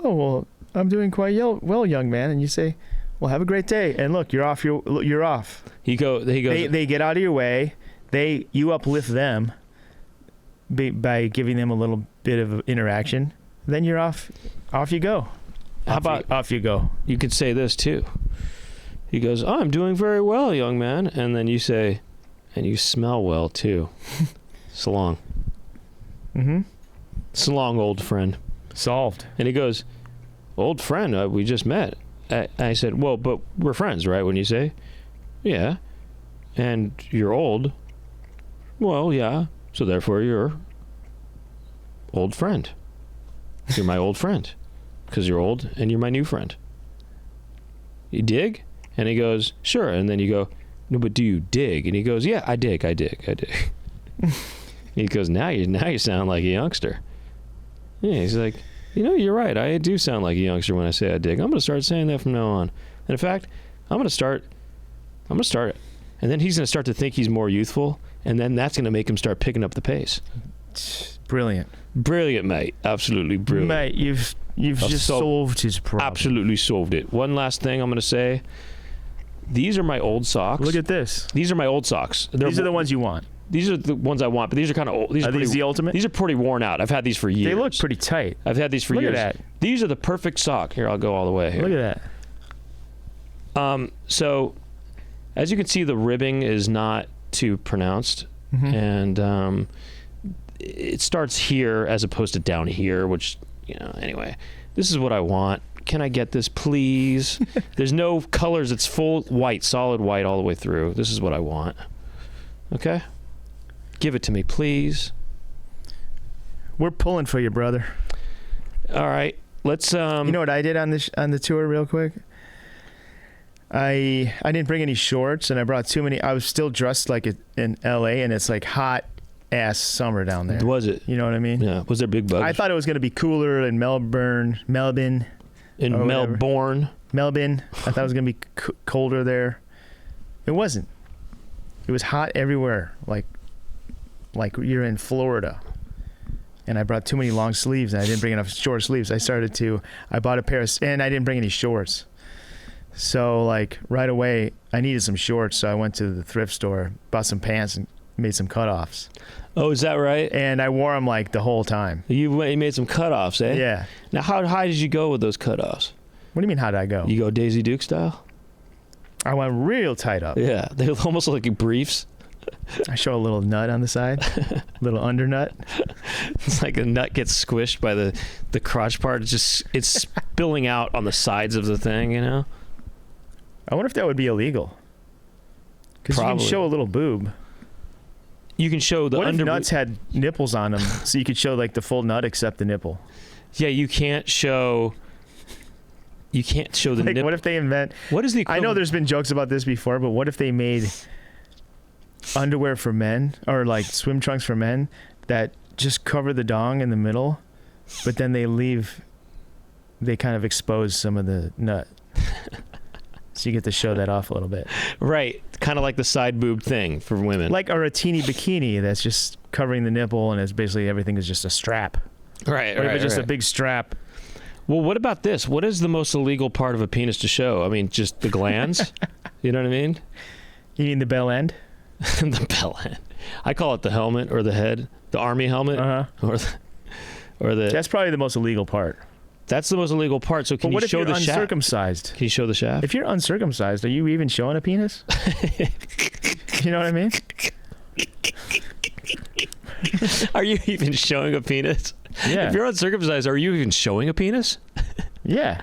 oh, well, I'm doing quite well, young man. And you say, well, have a great day. And look, you're off. You're off. He goes. They get out of your way. You uplift them by giving them a little bit of interaction. Then you're off. Off you go. Off you go? You could say this too. He goes, oh, I'm doing very well, young man. And then you say, and you smell well too. So long. Mm-hmm. So long, old friend. Solved. And he goes, old friend, we just met. I said, well, but we're friends, right? When you say, yeah. And you're old. Well, yeah. So therefore, you're old friend. You're my old friend. Because you're old and you're my new friend. You dig? And he goes, sure. And then you go, no, but do you dig? And he goes, yeah, I dig. He goes, now you sound like a youngster. Yeah, he's like, you know, you're right. I do sound like a youngster when I say I dig. I'm going to start saying that from now on. And in fact, I'm going to start it. And then he's going to start to think he's more youthful. And then that's going to make him start picking up the pace. Brilliant. Brilliant, mate. Absolutely brilliant. Mate, you've just solved his problem. Absolutely solved it. One last thing I'm going to say. These are my old socks. Look at this. These are my old socks. These are the ones you want. These are the ones I want, but these are kind of old. Are these the ultimate? These are pretty worn out. I've had these for years. They look pretty tight. I've had these for years. Look at that. These are the perfect sock. Here, I'll go all the way here. Look at that. So, as you can see, the ribbing is not too pronounced. Mm-hmm. And it starts here as opposed to down here, which, you know, anyway. This is what I want. Can I get this, please? There's no colors. It's full white, solid white all the way through. This is what I want. Okay? Give it to me, please. We're pulling for you, brother. All right. Let's You know what I did on the tour real quick? I didn't bring any shorts, and I brought too many. I was still dressed like in LA, and it's like hot ass summer down there. Was it? You know what I mean? Yeah. Was there big bugs? I thought it was going to be cooler in Melbourne. In Melbourne. I thought it was going to be colder there. It wasn't. It was hot everywhere, like you're in Florida. And I brought too many long sleeves, and I didn't bring enough short sleeves. I bought a pair and I didn't bring any shorts. So, like, right away, I needed some shorts, so I went to the thrift store, bought some pants, and made some cutoffs. Oh, is that right? And I wore them, like, the whole time. You made some cutoffs, eh? Yeah. Now, how high did you go with those cutoffs? What do you mean, how did I go? You go Daisy Duke style? I went real tight up. Yeah, they almost look like briefs. I show a little nut on the side, little undernut. It's like the nut gets squished by the crotch part. It's spilling out on the sides of the thing, you know? I wonder if that would be illegal. Because you can show a little boob. You can show the What if nuts had nipples on them, so you could show like the full nut except the nipple? Yeah, you can't show the nipple. What if they invent? What is the I know there's been jokes about this before, but what if they made underwear for men or like swim trunks for men that just cover the dong in the middle, but then they kind of expose some of the nut. So you get to show that off a little bit. Right. Kind of like the side boob thing for women. Or a teeny bikini that's just covering the nipple and it's basically everything is just a strap. Right, or if it's just a big strap. Well, what about this? What is the most illegal part of a penis to show? I mean, just the glands? You know what I mean? You mean the bell end? The bell end. I call it the helmet or the head. The army helmet. Uh-huh. Or the... That's probably the most illegal part. That's the most illegal part. So can you show the shaft? What if you're uncircumcised? Can you show the shaft? If you're uncircumcised, are you even showing a penis? You know what I mean? Are you even showing a penis? Yeah. If you're uncircumcised, are you even showing a penis? Yeah.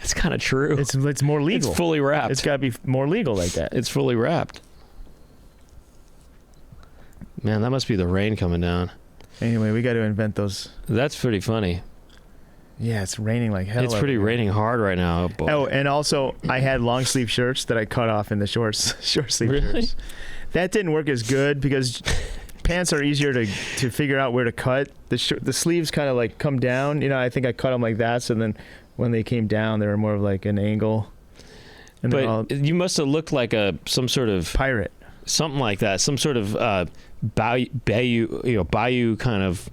It's kind of true. It's more legal. It's fully wrapped. It's got to be more legal like that. It's fully wrapped. Man, that must be the rain coming down. Anyway, we got to invent those. That's pretty funny. Yeah, it's raining like hell. It's pretty raining hard right now. Oh, boy. Oh, and also I had long sleeve shirts that I cut off in the short sleeve Really? shirts. That didn't work as good because pants are easier to figure out where to cut. The sleeves kind of like come down. I think I cut them like that, so then when they came down, they were more of like an angle. And but you must have looked like some sort of pirate, something like that, some sort of bayou kind of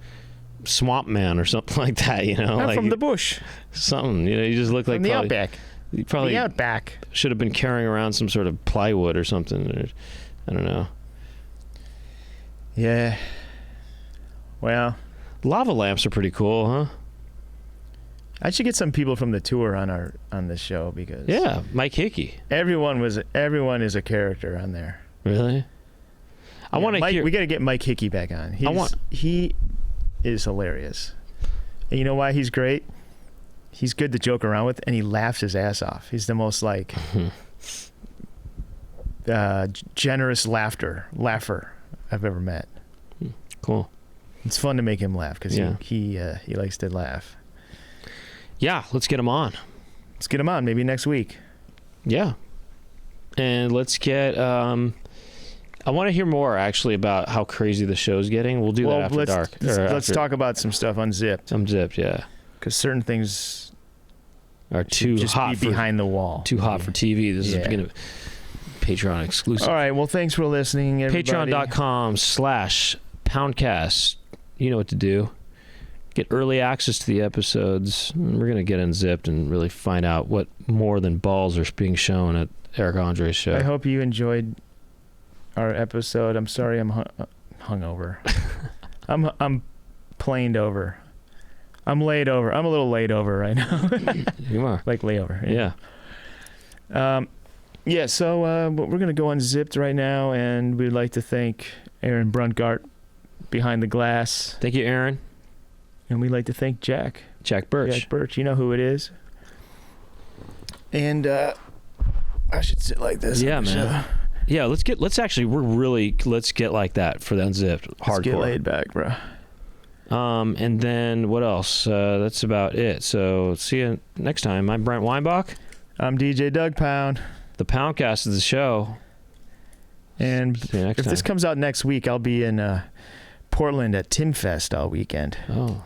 swamp man or something like that. I'm like from the bush. Something. You just look like from the outback. You probably the outback. Should have been carrying around some sort of plywood or something. Or, I don't know. Yeah. Well, lava lamps are pretty cool, huh? I should get some people from the tour on this show because Mike Hickey. Everyone is a character on there. Really? I want to hear. We got to get Mike Hickey back on. He is hilarious. And you know why he's great? He's good to joke around with, and he laughs his ass off. He's the most generous laugher I've ever met. Cool. It's fun to make him laugh because he likes to laugh. Yeah, let's get him on. Let's get him on maybe next week. Yeah. And let's get I want to hear more actually about how crazy the show's getting. We'll do that after dark. Let's talk about some stuff unzipped. Unzipped, yeah. Because certain things are too hot behind the wall. Too hot for TV. This is the beginning of Patreon exclusive. All right. Well, thanks for listening, everybody. Patreon.com/Poundcast. You know what to do. Get early access to the episodes. We're going to get unzipped and really find out what more than balls are being shown at Eric Andre's show. I hope you enjoyed our episode. I'm sorry I'm hungover. I'm planed over. I'm laid over. I'm a little laid over right now. You are. Like layover. Yeah. So we're going to go unzipped right now, and we'd like to thank Aaron Bruntgart behind the glass. Thank you, Aaron. And we'd like to thank Jack Birch. Jack Birch. You know who it is. And I should sit like this. Yeah, man. Yeah, let's get like that for the unzipped hardcore. Let's get laid back, bro. And then what else? That's about it. So see you next time. I'm Brent Weinbach. I'm DJ Doug Pound. The Poundcast is the show. And if this comes out next week, I'll be in Portland at Timfest all weekend. Oh.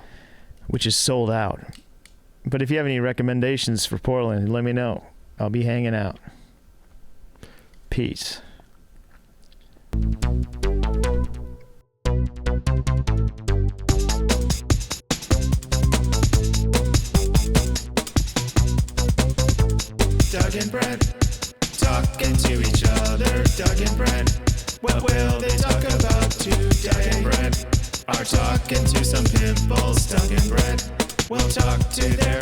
Which is sold out. But if you have any recommendations for Portland, let me know. I'll be hanging out. Peace. Doug and Brent talking to each other. Doug and Brent, what will they talk about today? Doug and Brent are talking to some pimples. Doug and Brent will talk to their